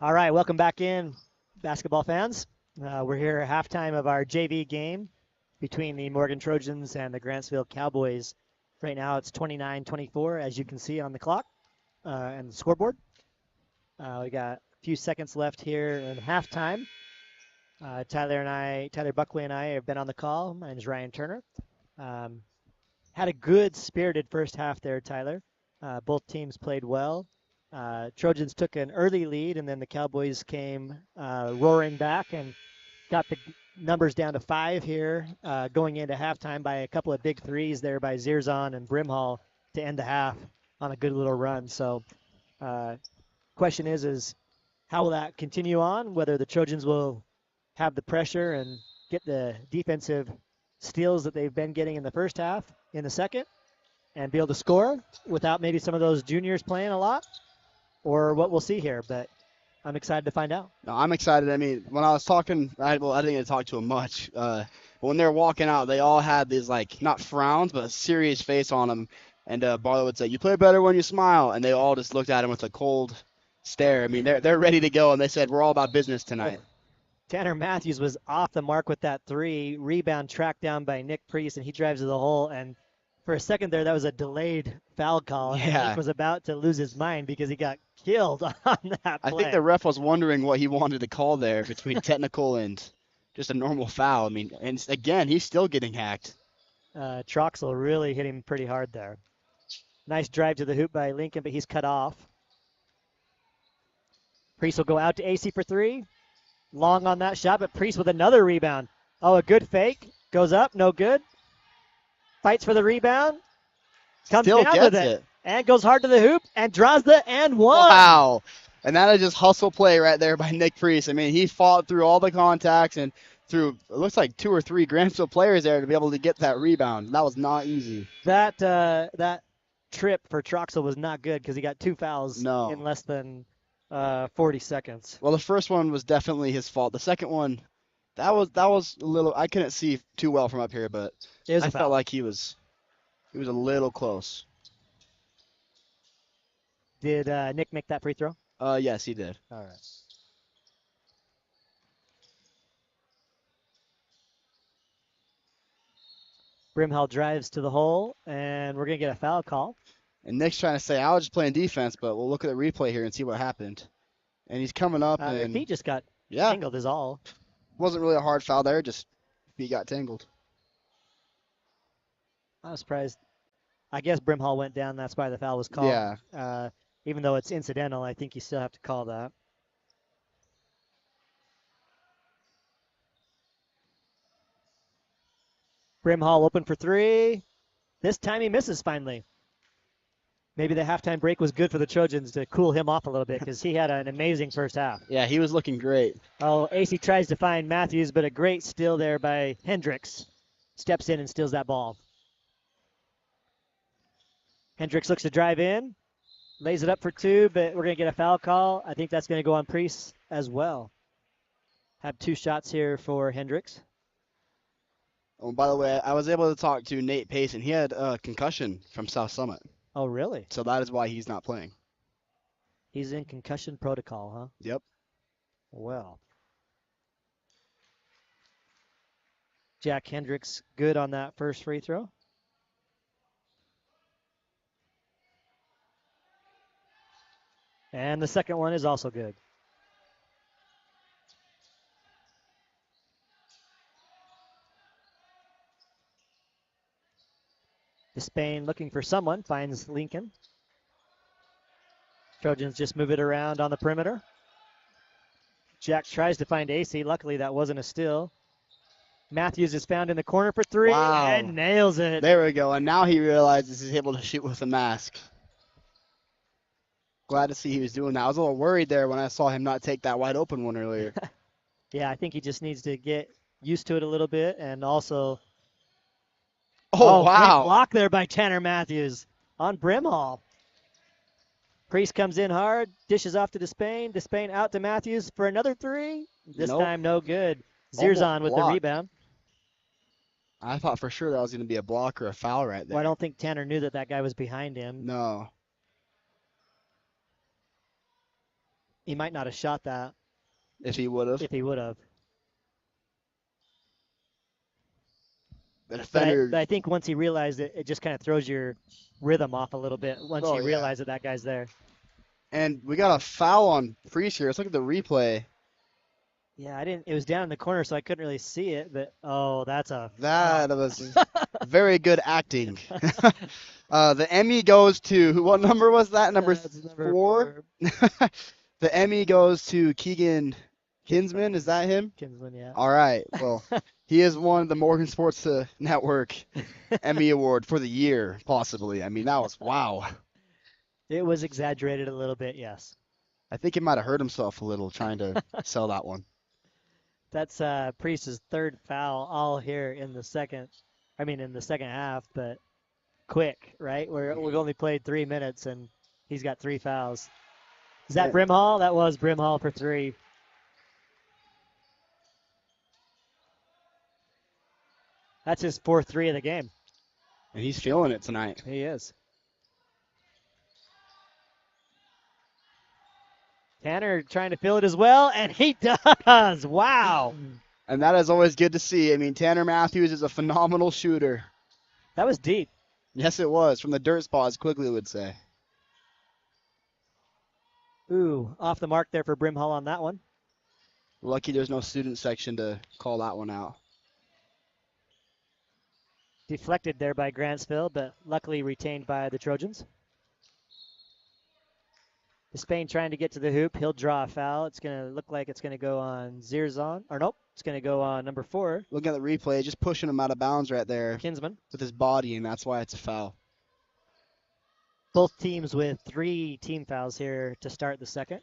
Speaker 3: All right, welcome back in, basketball fans. We're here at halftime of our JV game between the Morgan Trojans and the Gantsville Cowboys. Right now it's 29-24, as you can see on the clock and the scoreboard. We got a few seconds left here in halftime. Tyler Buckley and I have been on the call. My name is Ryan Turner. Had a good, spirited first half there, Tyler. Both teams played well. Trojans took an early lead, and then the Cowboys came roaring back and got the numbers down to 5 here, going into halftime by a couple of big threes there by Zierzon and Brimhall to end the half on a good little run. So, question is how will that continue on? Whether the Trojans will have the pressure and get the defensive steals that they've been getting in the first half in the second, and be able to score without maybe some of those juniors playing a lot, or what we'll see here. But I'm excited to find out.
Speaker 4: No, I'm excited. I mean, when I was talking, I didn't get to talk to them much. But when they were walking out, they all had these, like, not frowns, but a serious face on them. And Barlow would say, "You play better when you smile." And they all just looked at him with a cold stare. I mean, they're ready to go, and they said, "We're all about business tonight."
Speaker 3: Tanner Matthews was off the mark with that 3. Rebound tracked down by Nick Priest, and he drives to the hole. And for a second there, that was a delayed foul call.
Speaker 4: Yeah.
Speaker 3: And Nick was about to lose his mind because he got killed on that play.
Speaker 4: I think the ref was wondering what he wanted to call there between technical and just a normal foul. I mean, and again, he's still getting hacked.
Speaker 3: Troxel really hit him pretty hard there. Nice drive to the hoop by Lincoln, but he's cut off. Priest will go out to AC for 3. Long on that shot, but Priest with another rebound. Oh, a good fake. Goes up, no good. Fights for the rebound. Comes
Speaker 4: Still
Speaker 3: down
Speaker 4: gets
Speaker 3: with it. And goes hard to the hoop and draws the and one.
Speaker 4: Wow. And that is just hustle play right there by Nick Priest. I mean, he fought through all the contacts and through, it looks like 2 or 3 Grantsville players there to be able to get that rebound. That was not easy.
Speaker 3: That trip for Troxel was not good because he got 2 fouls in less than 40 seconds.
Speaker 4: Well, the first one was definitely his fault. The second one, that was a little, I couldn't see too well from up here, but I felt like he was a little close.
Speaker 3: Did Nick make that free throw?
Speaker 4: Yes, he did.
Speaker 3: All right. Brimhall drives to the hole, and we're going to get a foul call.
Speaker 4: And Nick's trying to say, I was just playing defense, but we'll look at the replay here and see what happened. And he's coming up. And
Speaker 3: he just got tangled is all.
Speaker 4: Wasn't really a hard foul there, just he got tangled.
Speaker 3: I was surprised. I guess Brimhall went down. That's why the foul was called.
Speaker 4: Yeah.
Speaker 3: Even though it's incidental, I think you still have to call that. Brimhall open for 3. This time he misses finally. Maybe the halftime break was good for the Trojans to cool him off a little bit because he had an amazing first half.
Speaker 4: Yeah, he was looking great.
Speaker 3: Oh, AC tries to find Matthews, but a great steal there by Hendricks. Steps in and steals that ball. Hendricks looks to drive in. Lays it up for 2, but we're going to get a foul call. I think that's going to go on Priest as well. Have 2 shots here for Hendricks.
Speaker 4: Oh, by the way, I was able to talk to Nate Pace, and he had a concussion from South Summit.
Speaker 3: Oh, really?
Speaker 4: So that is why he's not playing.
Speaker 3: He's in concussion protocol, huh?
Speaker 4: Yep.
Speaker 3: Well. Jack Hendricks good on that first free throw. And the second one is also good. Despain looking for someone, finds Lincoln. Trojans just move it around on the perimeter. Jack tries to find AC. Luckily, that wasn't a steal. Matthews is found in the corner for 3 and nails it.
Speaker 4: There we go. And now he realizes he's able to shoot with a mask. Glad to see he was doing that. I was a little worried there when I saw him not take that wide open one earlier.
Speaker 3: Yeah, I think he just needs to get used to it a little bit and also.
Speaker 4: Oh, wow.
Speaker 3: Great block there by Tanner Matthews on Brimhall. Priest comes in hard, dishes off to Despain. Despain out to Matthews for another 3. This time no good. Zierzon with the rebound.
Speaker 4: I thought for sure that was going to be a block or a foul right there.
Speaker 3: Well, I don't think Tanner knew that guy was behind him.
Speaker 4: No.
Speaker 3: He might not have shot that
Speaker 4: if he would have.
Speaker 3: if he would have.
Speaker 4: The
Speaker 3: But
Speaker 4: defender.
Speaker 3: I think once he realized it, it just kind of throws your rhythm off a little bit once
Speaker 4: Oh,
Speaker 3: you
Speaker 4: yeah.
Speaker 3: realize that that guy's there.
Speaker 4: And we got a foul on Freeze here. Let's look at the replay.
Speaker 3: Yeah, I didn't. It was down in the corner, so I couldn't really see it. But that's a
Speaker 4: That was very good acting. The Emmy goes to what number was that? Number
Speaker 3: That's
Speaker 4: four. The Emmy goes to Keegan Kinsman. Is that him?
Speaker 3: Kinsman, yeah.
Speaker 4: All right. Well, he has won the Morgan Sports Network Emmy Award for the year, possibly. I mean, that was wow.
Speaker 3: It was exaggerated a little bit, yes.
Speaker 4: I think he might have hurt himself a little trying to sell that one.
Speaker 3: That's Priest's third foul all here in the second. I mean, in the second half, but quick, right? We've only played 3 minutes and he's got 3 fouls. Is that Brimhall? That was Brimhall for 3. That's his 4th 3 of the game.
Speaker 4: And he's feeling it tonight.
Speaker 3: He is. Tanner trying to fill it as well, and he does. Wow.
Speaker 4: And that is always good to see. I mean, Tanner Matthews is a phenomenal shooter.
Speaker 3: That was deep.
Speaker 4: Yes, it was. From the dirt spot, as Quigley would say.
Speaker 3: Ooh, off the mark there for Brimhall on that one.
Speaker 4: Lucky there's no student section to call that one out.
Speaker 3: Deflected there by Gantsville, but luckily retained by the Trojans. Spain trying to get to the hoop. He'll draw a foul. It's going to look like it's going to go on Zirzon. Or nope, it's going to go on number 4.
Speaker 4: Looking at the replay, just pushing him out of bounds right there
Speaker 3: Kinsman.
Speaker 4: with his body, and that's why it's a foul.
Speaker 3: Both teams with 3 team fouls here to start the second.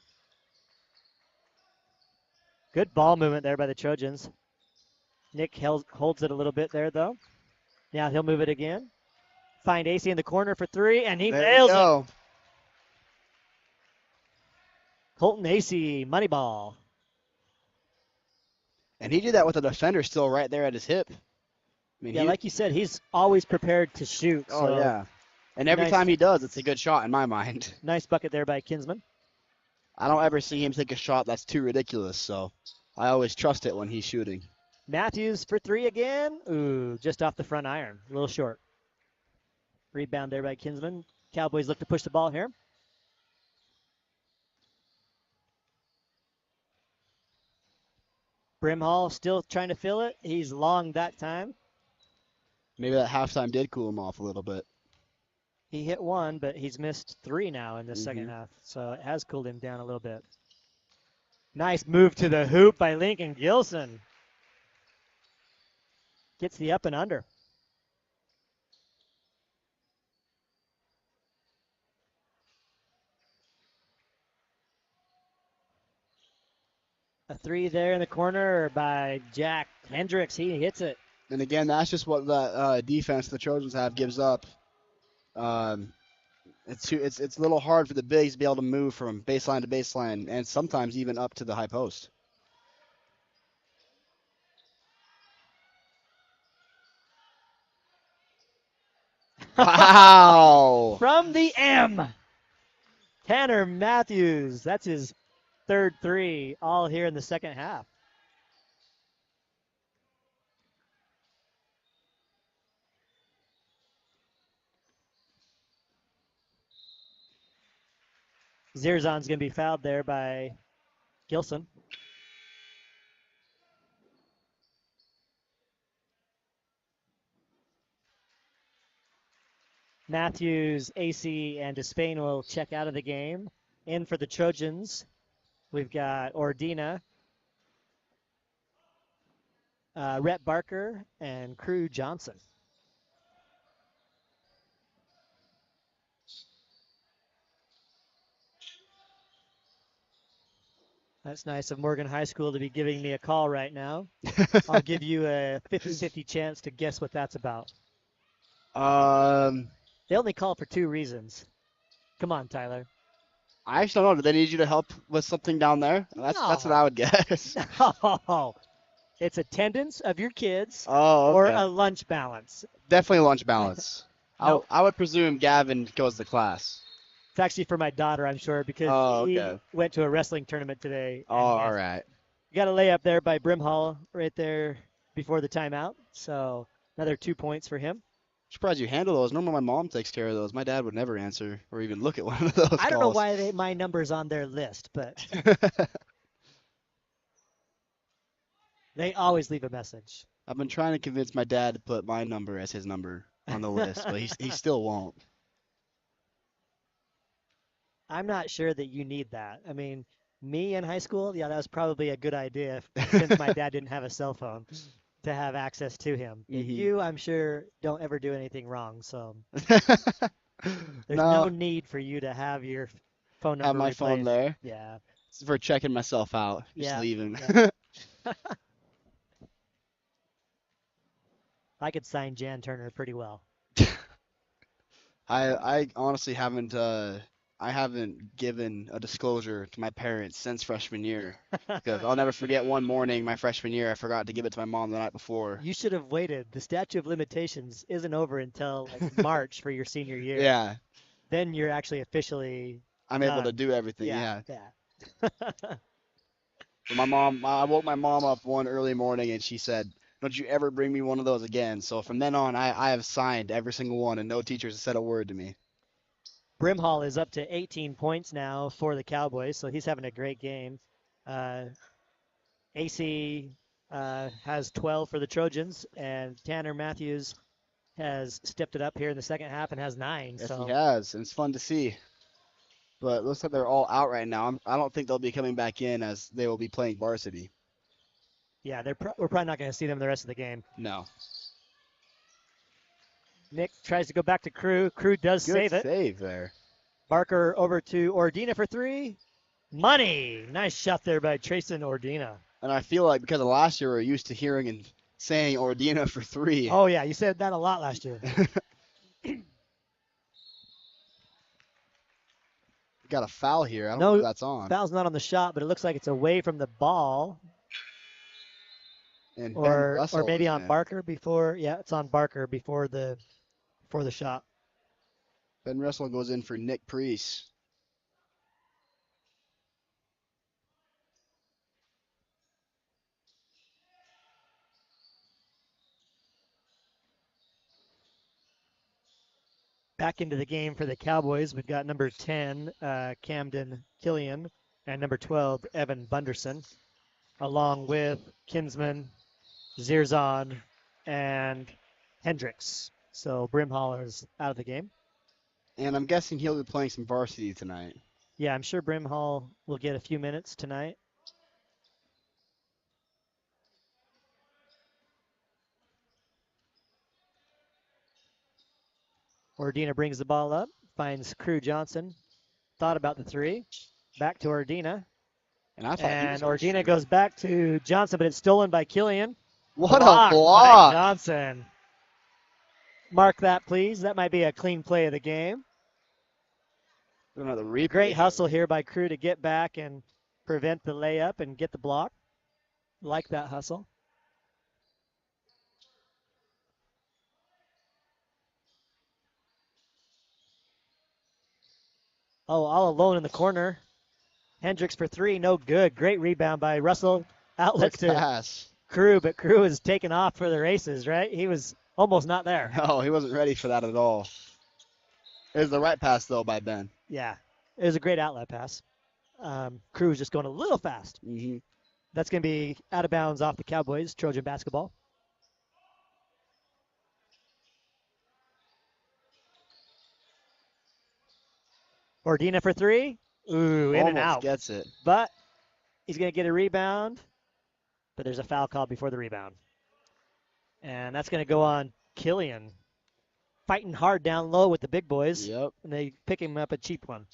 Speaker 3: Good ball movement there by the Trojans. Nick holds it a little bit there, though. Now he'll move it again. Find AC in the corner for 3, and he nails it. Colton AC, money ball.
Speaker 4: And he did that with the defender still right there at his hip. I mean,
Speaker 3: Yeah, like you said, he's always prepared to shoot.
Speaker 4: Oh,
Speaker 3: so
Speaker 4: yeah. And every
Speaker 3: nice.
Speaker 4: time he does, it's a good shot in my mind.
Speaker 3: Nice bucket there by Kinsman.
Speaker 4: I don't ever see him take a shot that's too ridiculous, so I always trust it when he's shooting.
Speaker 3: Matthews for 3 again. Ooh, just off the front iron. A little short. Rebound there by Kinsman. Cowboys look to push the ball here. Brimhall still trying to fill it. He's long that time.
Speaker 4: Maybe that halftime did cool him off a little bit.
Speaker 3: He hit 1, but he's missed 3 now in the second half, so it has cooled him down a little bit. Nice move to the hoop by Lincoln Gilson. Gets the up and under. A 3 there in the corner by Jack Hendricks. He hits it.
Speaker 4: And again, that's just what the defense the Trojans have gives up. It's a little hard for the bigs to be able to move from baseline to baseline, and sometimes even up to the high post. Wow!
Speaker 3: From the M, Tanner Matthews. That's his 3rd 3, all here in the second half. Zirzon's going to be fouled there by Gilson. Matthews, AC, and Despain will check out of the game. In for the Trojans, we've got Ordina, Rhett Barker, and Crew Johnson. That's nice of Morgan High School to be giving me a call right now. I'll give you a 50-50 chance to guess what that's about. They only call for 2 reasons. Come on, Tyler.
Speaker 4: I actually don't know. Do they need you to help with something down there? That's what I would guess.
Speaker 3: Oh, it's attendance of your kids
Speaker 4: Oh, okay.
Speaker 3: or a lunch balance.
Speaker 4: Definitely lunch balance.
Speaker 3: No.
Speaker 4: I would presume Gavin goes to class.
Speaker 3: It's actually for my daughter, I'm sure, because
Speaker 4: Oh,
Speaker 3: she
Speaker 4: okay.
Speaker 3: went to a wrestling tournament today.
Speaker 4: Oh, all right.
Speaker 3: Got a layup there by Brimhall right there before the timeout. So another 2 points for him.
Speaker 4: Surprised you handle those. Normally, my mom takes care of those. My dad would never answer or even look at one of those
Speaker 3: I don't know
Speaker 4: calls.
Speaker 3: why my number's on their list, but they always leave a message.
Speaker 4: I've been trying to convince my dad to put my number as his number on the list, but he still won't.
Speaker 3: I'm not sure that you need that. I mean, me in high school, yeah, that was probably a good idea since my dad didn't have a cell phone to have access to him.
Speaker 4: Mhm.
Speaker 3: You, I'm sure, don't ever do anything wrong, so there's
Speaker 4: No,
Speaker 3: no need for you to have your phone number
Speaker 4: have my phone
Speaker 3: replaced.
Speaker 4: there.
Speaker 3: Yeah.
Speaker 4: It's for checking myself out. Just
Speaker 3: Yeah,
Speaker 4: leaving.
Speaker 3: yeah. I could sign Jan Turner pretty well.
Speaker 4: I honestly haven't I haven't given a disclosure to my parents since freshman year because I'll never forget one morning my freshman year I forgot to give it to my mom the night before.
Speaker 3: You should have waited. The statute of limitations isn't over until like March for your senior year.
Speaker 4: Yeah,
Speaker 3: Then you're actually officially
Speaker 4: I'm able to
Speaker 3: done.
Speaker 4: do everything.
Speaker 3: Yeah,
Speaker 4: Yeah.
Speaker 3: yeah.
Speaker 4: But I woke my mom up one early morning and she said, "Don't you ever bring me one of those again." So from then on, I have signed every single one and no teachers have said a word to me.
Speaker 3: Brimhall is up to 18 points now for the Cowboys, so he's having a great game. AC has 12 for the Trojans, and Tanner Matthews has stepped it up here in the second half and has 9.
Speaker 4: Yes,
Speaker 3: So
Speaker 4: he has, and it's fun to see. But it looks like they're all out right now. I don't think they'll be coming back in as they will be playing varsity.
Speaker 3: yeah, we're probably not going to see them the rest of the game.
Speaker 4: No.
Speaker 3: Nick tries to go back to Crew. Crew does
Speaker 4: Good
Speaker 3: save it.
Speaker 4: save there.
Speaker 3: Barker over to Ordina for 3. Money! Nice shot there by Trayson Ordina.
Speaker 4: And I feel like because of last year, we're used to hearing and saying Ordina for 3.
Speaker 3: Oh, yeah, you said that a lot last year.
Speaker 4: Got a foul here. I don't
Speaker 3: No,
Speaker 4: know if that's on.
Speaker 3: Foul's not on the shot, but it looks like it's away from the ball.
Speaker 4: And Ben
Speaker 3: Or
Speaker 4: Russell
Speaker 3: maybe
Speaker 4: is
Speaker 3: on
Speaker 4: in.
Speaker 3: Barker before. Yeah, it's on Barker before the shot.
Speaker 4: Ben Russell goes in for Nick Priest.
Speaker 3: Back into the game for the Cowboys, we've got number 10, Camden Killian, and number 12, Evan Bunderson, along with Kinsman, Zirzon, and Hendricks. So Brimhall is out of the game.
Speaker 4: And I'm guessing he'll be playing some varsity tonight.
Speaker 3: Yeah, I'm sure Brimhall will get a few minutes tonight. Ordina brings the ball up, finds Crew Johnson. Thought about the 3. Back to Ordina.
Speaker 4: And I thought he was
Speaker 3: And
Speaker 4: gonna
Speaker 3: Ordina
Speaker 4: shoot.
Speaker 3: goes back to Johnson, but it's stolen by Killian.
Speaker 4: What
Speaker 3: Blocked
Speaker 4: a
Speaker 3: by
Speaker 4: block!
Speaker 3: Johnson. Mark that, please. That might be a clean play of the game.
Speaker 4: Another replay.
Speaker 3: Great hustle here by Crew to get back and prevent the layup and get the block. Like that hustle. Oh, all alone in the corner. Hendricks for 3, no good. Great rebound by Russell. Outlet
Speaker 4: Quick
Speaker 3: to
Speaker 4: pass.
Speaker 3: Crew, but Crew is taken off for the races, right? He was almost not there.
Speaker 4: No, he wasn't ready for that at all. It was the right pass, though, by Ben.
Speaker 3: Yeah, it was a great outlet pass. Crew was just going a little fast.
Speaker 4: Mm-hmm.
Speaker 3: That's going to be out of bounds off the Cowboys, Trojan basketball. Ordina for 3. Ooh, in and
Speaker 4: Almost
Speaker 3: out.
Speaker 4: gets it.
Speaker 3: But he's going to get a rebound. But there's a foul call before the rebound. And that's going to go on Killian. Fighting hard down low with the big boys.
Speaker 4: Yep.
Speaker 3: And they pick him up a cheap one.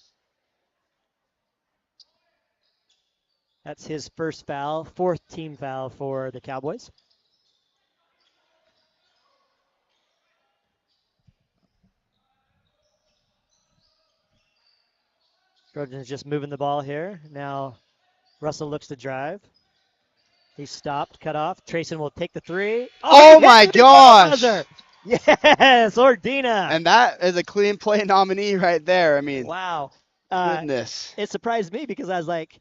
Speaker 3: That's his first foul, 4th team foul for the Cowboys. Trojans just moving the ball here. Now Russell looks to drive. He's stopped, cut off. Trayson will take the 3.
Speaker 4: Oh
Speaker 3: he
Speaker 4: my
Speaker 3: hit it before the
Speaker 4: gosh!
Speaker 3: buzzer. Yes, Ordina.
Speaker 4: And that is a clean play nominee right there. I mean,
Speaker 3: Wow.
Speaker 4: goodness.
Speaker 3: It surprised me because I was like,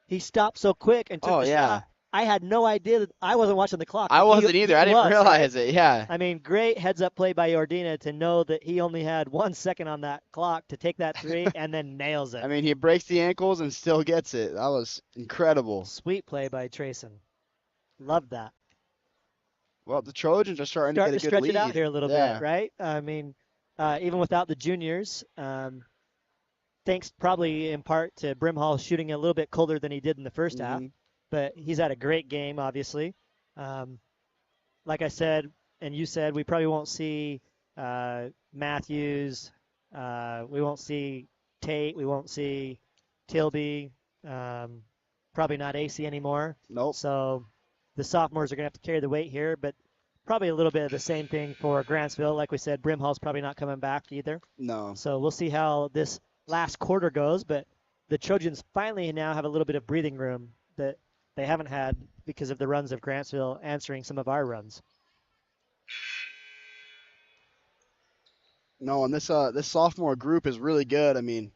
Speaker 3: he stopped so quick and took
Speaker 4: Oh,
Speaker 3: the
Speaker 4: yeah.
Speaker 3: shot. I had no idea that I wasn't watching the clock.
Speaker 4: I
Speaker 3: But
Speaker 4: wasn't either. I
Speaker 3: he
Speaker 4: didn't
Speaker 3: was,
Speaker 4: realize
Speaker 3: right?
Speaker 4: it. Yeah.
Speaker 3: I mean, great heads up play by Ordina to know that he only had 1 second on that clock to take that three and then nails it.
Speaker 4: I mean, he breaks the ankles and still gets it. That was incredible.
Speaker 3: Sweet play by Trayson. Loved that.
Speaker 4: Well, the Trojans are starting to
Speaker 3: Starting
Speaker 4: get
Speaker 3: to
Speaker 4: a good
Speaker 3: stretch
Speaker 4: lead.
Speaker 3: it out here a little
Speaker 4: Yeah.
Speaker 3: bit, right? I mean, even without the juniors, thanks probably in part to Brimhall shooting a little bit colder than he did in the first half. But he's had a great game, obviously. Like I said, and you said, we probably won't see Matthews. We won't see Tate. We won't see Tilby. Probably not AC anymore.
Speaker 4: Nope.
Speaker 3: So the sophomores are going to have to carry the weight here, but probably a little bit of the same thing for Grantsville. Like we said, Brimhall's probably not coming back either.
Speaker 4: No.
Speaker 3: So we'll see how this last quarter goes, but the Trojans finally now have a little bit of breathing room that they haven't had because of the runs of Grantsville answering some of our runs.
Speaker 4: No, and this sophomore group is really good. I mean,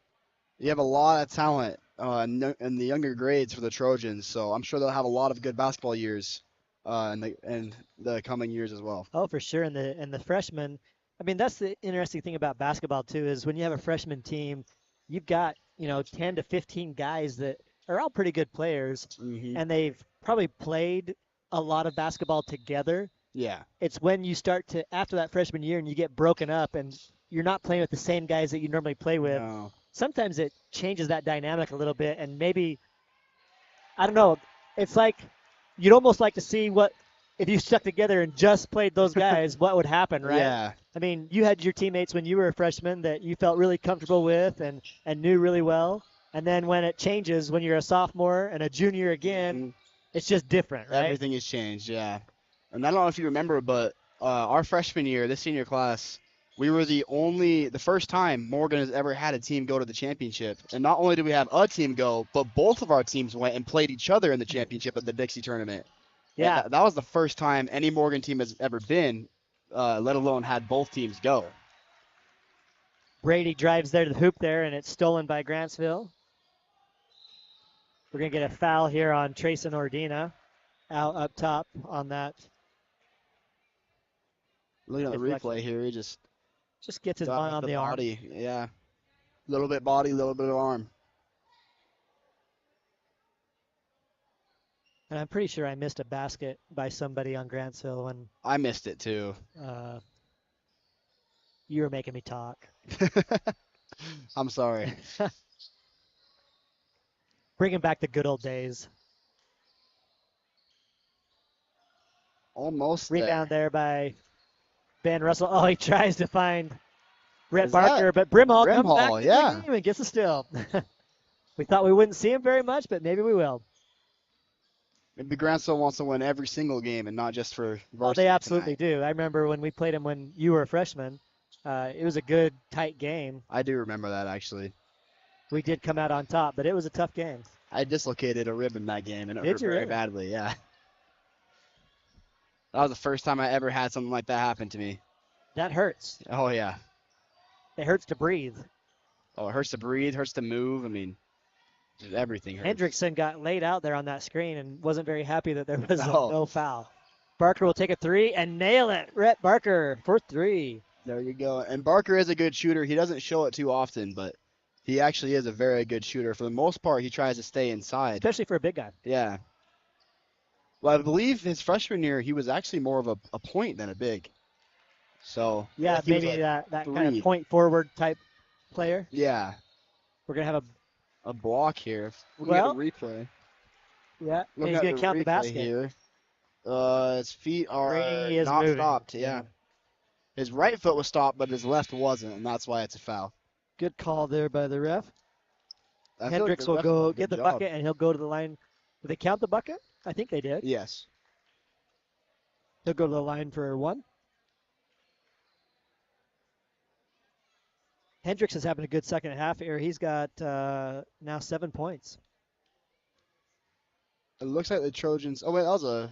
Speaker 4: you have a lot of talent in the younger grades for the Trojans, so I'm sure they'll have a lot of good basketball years in the coming years as well.
Speaker 3: Oh, for sure. And the freshmen, I mean, that's the interesting thing about basketball too, is when you have a freshman team, you've got, 10 to 15 guys that are all pretty good players, and they've probably played a lot of basketball together.
Speaker 4: Yeah.
Speaker 3: It's when you start to, after that freshman year and you get broken up and you're not playing with the same guys that you normally play with,
Speaker 4: No.
Speaker 3: sometimes it changes that dynamic a little bit, and maybe, I don't know, it's like you'd almost like to see what, if you stuck together and just played those guys, what would happen, right?
Speaker 4: Yeah.
Speaker 3: I mean, you had your teammates when you were a freshman that you felt really comfortable with and knew really well, and then when it changes, when you're a sophomore and a junior again, it's just different, right?
Speaker 4: Everything has changed, yeah. And I don't know if you remember, but our freshman year, this senior class, we were the first time Morgan has ever had a team go to the championship. And not only did we have a team go, but both of our teams went and played each other in the championship at the Dixie tournament.
Speaker 3: Yeah.
Speaker 4: That was the first time any Morgan team has ever been, let alone had both teams go.
Speaker 3: Brady drives there to the hoop there, and it's stolen by Grantsville. We're going to get a foul here on Trayson Ordina out up top on that.
Speaker 4: Looking at the replay here, he just
Speaker 3: gets his
Speaker 4: got
Speaker 3: eye on the arm.
Speaker 4: body. Yeah. A little bit body, a little bit of arm.
Speaker 3: And I'm pretty sure I missed a basket by somebody on Grantsville when
Speaker 4: I missed it too.
Speaker 3: You were making me talk.
Speaker 4: I'm sorry.
Speaker 3: Bringing back the good old days.
Speaker 4: Almost
Speaker 3: Rebound there by Ben Russell. Oh, he tries to find Rhett
Speaker 4: Is
Speaker 3: Barker, but Brimhall comes
Speaker 4: Brimhall,
Speaker 3: back to
Speaker 4: yeah.
Speaker 3: the game and gets a steal. We thought we wouldn't see him very much, but maybe we will.
Speaker 4: Maybe Grantsville wants to win every single game and not just for varsity.
Speaker 3: Oh, they absolutely
Speaker 4: tonight.
Speaker 3: do. I remember when we played him when you were a freshman. It was a good, tight game.
Speaker 4: I do remember that, actually.
Speaker 3: We did come out on top, but it was a tough game.
Speaker 4: I dislocated a rib in that game, and it
Speaker 3: Did
Speaker 4: hurt
Speaker 3: you
Speaker 4: very
Speaker 3: really?
Speaker 4: badly, yeah. That was the first time I ever had something like that happen to me.
Speaker 3: That hurts.
Speaker 4: Oh, yeah.
Speaker 3: It hurts to breathe.
Speaker 4: Oh, it hurts to breathe, hurts to move. I mean, just everything hurts.
Speaker 3: Hendrickson got laid out there on that screen and wasn't very happy that there was
Speaker 4: No.
Speaker 3: no foul. Barker will take a three and nail it. Rhett Barker for three.
Speaker 4: There you go. And Barker is a good shooter. He doesn't show it too often, but he actually is a very good shooter. For the most part, he tries to stay inside.
Speaker 3: Especially for a big guy.
Speaker 4: Yeah. Well, I believe his freshman year, he was actually more of a point than a big. So
Speaker 3: Yeah,
Speaker 4: like he was
Speaker 3: maybe
Speaker 4: a
Speaker 3: that kind
Speaker 4: three.
Speaker 3: of point forward type player.
Speaker 4: Yeah,
Speaker 3: We're going to have
Speaker 4: a block here. Look
Speaker 3: Well,
Speaker 4: at the replay.
Speaker 3: and
Speaker 4: Looking
Speaker 3: he's
Speaker 4: at
Speaker 3: going to count the
Speaker 4: replay
Speaker 3: basket.
Speaker 4: here. His feet are
Speaker 3: Brady is
Speaker 4: not
Speaker 3: moving.
Speaker 4: stopped. Yeah. His right foot was stopped, but his left wasn't, and that's why it's a foul.
Speaker 3: Good call there by the ref.
Speaker 4: I feel like
Speaker 3: Hendricks
Speaker 4: the
Speaker 3: will
Speaker 4: ref
Speaker 3: go
Speaker 4: did a
Speaker 3: get the
Speaker 4: good job.
Speaker 3: bucket, and he'll go to the line. Did they count the bucket? I think they did.
Speaker 4: Yes.
Speaker 3: He'll go to the line for one. Hendricks is having a good second half here. He's got now 7 points.
Speaker 4: It looks like the Trojans. Oh wait, that was a.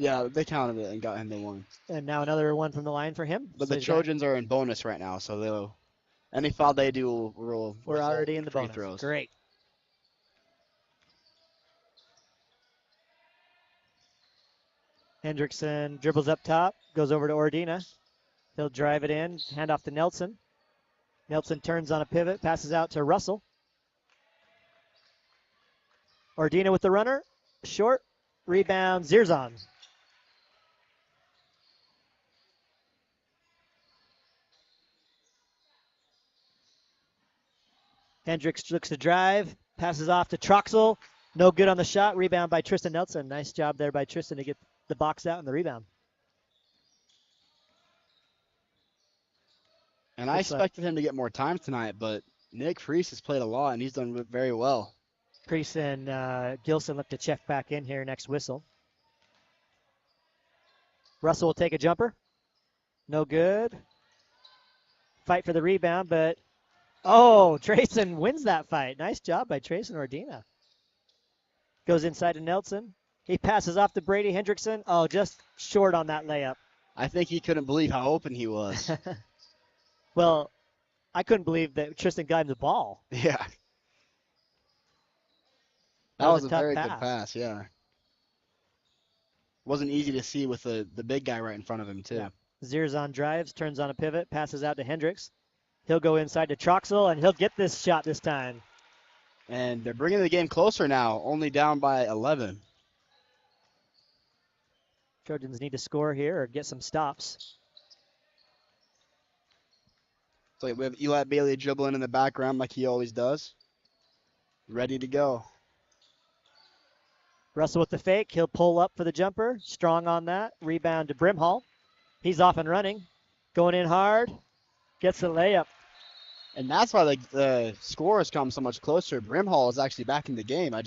Speaker 4: Yeah, they counted it and got him the one.
Speaker 3: And now another one from the line for him.
Speaker 4: But
Speaker 3: So
Speaker 4: the
Speaker 3: he's got-
Speaker 4: Trojans are in bonus right now, so they'll any foul they do will
Speaker 3: we're
Speaker 4: result
Speaker 3: already in the
Speaker 4: free
Speaker 3: bonus.
Speaker 4: throws.
Speaker 3: Great. Hendrickson dribbles up top, goes over to Ordina. He'll drive it in, hand off to Nelson. Nelson turns on a pivot, passes out to Russell. Ordina with the runner, short, rebound, Zirzon. Hendricks looks to drive, passes off to Troxel. No good on the shot, rebound by Tristan Nelson. Nice job there by Tristan to get the box out and the rebound.
Speaker 4: And I expected him to get more time tonight, but Nick Freese has played a lot, and he's done very well.
Speaker 3: Priest and Gilson look to check back in here next whistle. Russell will take a jumper. No good. Fight for the rebound, but Trayson wins that fight. Nice job by Trayson Ordina. Goes inside to Nelson. He passes off to Brady Hendrickson. Oh, just short on that layup.
Speaker 4: I think he couldn't believe how open he was.
Speaker 3: Well, I couldn't believe that Tristan got him the ball.
Speaker 4: Yeah. That was a
Speaker 3: tough
Speaker 4: very good pass, yeah. Wasn't easy to see with the big guy right in front of him, too.
Speaker 3: Yeah. Zirzon drives, turns on a pivot, passes out to Hendricks. He'll go inside to Troxel, and he'll get this shot this time.
Speaker 4: And they're bringing the game closer now, only down by 11.
Speaker 3: Trojans need to score here or get some stops.
Speaker 4: So we have Eli Bailey dribbling in the background like he always does. Ready to go.
Speaker 3: Russell with the fake. He'll pull up for the jumper. Strong on that. Rebound to Brimhall. He's off and running. Going in hard. Gets the layup.
Speaker 4: And that's why the score has come so much closer. Brimhall is actually back in the game. That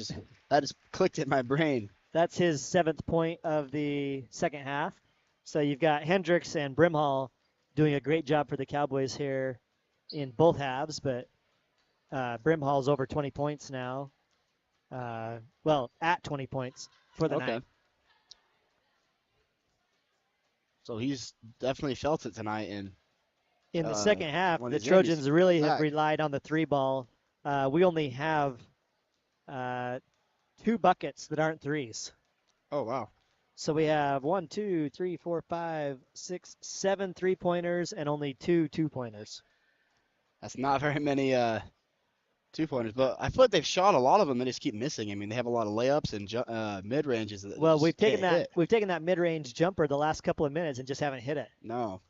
Speaker 4: just clicked in my brain.
Speaker 3: That's his 7th point of the second half. So you've got Hendricks and Brimhall doing a great job for the Cowboys here in both halves, but Brimhall's over 20 points now. At 20 points for the night.
Speaker 4: So he's definitely felt it tonight. And
Speaker 3: in the second half,
Speaker 4: when
Speaker 3: the
Speaker 4: he's in,
Speaker 3: Trojans
Speaker 4: he's
Speaker 3: really
Speaker 4: back.
Speaker 3: have relied on the 3 ball. We only have 2 buckets that aren't threes.
Speaker 4: Oh, wow.
Speaker 3: So we have 1, 2, 3, 4, 5, 6, 7 3-pointers and only 2 2-pointers.
Speaker 4: That's not very many 2-pointers, but I feel like they've shot a lot of them. They just keep missing. I mean, they have a lot of layups and mid ranges. That
Speaker 3: Well,
Speaker 4: just
Speaker 3: we've taken
Speaker 4: can't
Speaker 3: that
Speaker 4: hit.
Speaker 3: we've taken that mid-range jumper the last couple of minutes and just haven't hit it.
Speaker 4: No,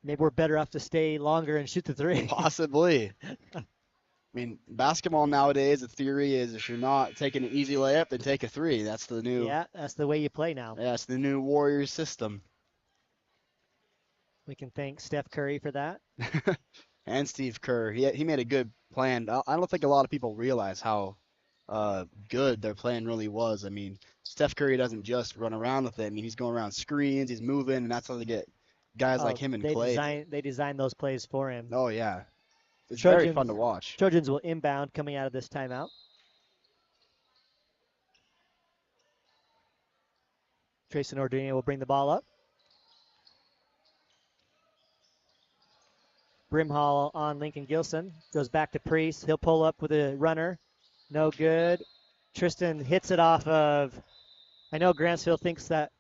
Speaker 3: Maybe we're better off to stay longer and shoot the 3.
Speaker 4: possibly. I mean, basketball nowadays, the theory is if you're not taking an easy layup, then take a 3. That's the new.
Speaker 3: Yeah, that's the way you play now.
Speaker 4: Yeah, it's the new Warriors system.
Speaker 3: We can thank Steph Curry for that.
Speaker 4: And Steve Kerr, he made a good plan. I don't think a lot of people realize how good their plan really was. I mean, Steph Curry doesn't just run around with it. I mean, he's going around screens, he's moving, and that's how they get guys like him in play.
Speaker 3: They designed those plays for him.
Speaker 4: Oh, yeah. It's very
Speaker 3: Trojans-
Speaker 4: fun to watch.
Speaker 3: Trojans will inbound coming out of this timeout. Trayson Ordina will bring the ball up. Brimhall on Lincoln Gilson. Goes back to Priest. He'll pull up with a runner. No good. Tristan hits it off of, I know Gantsville thinks that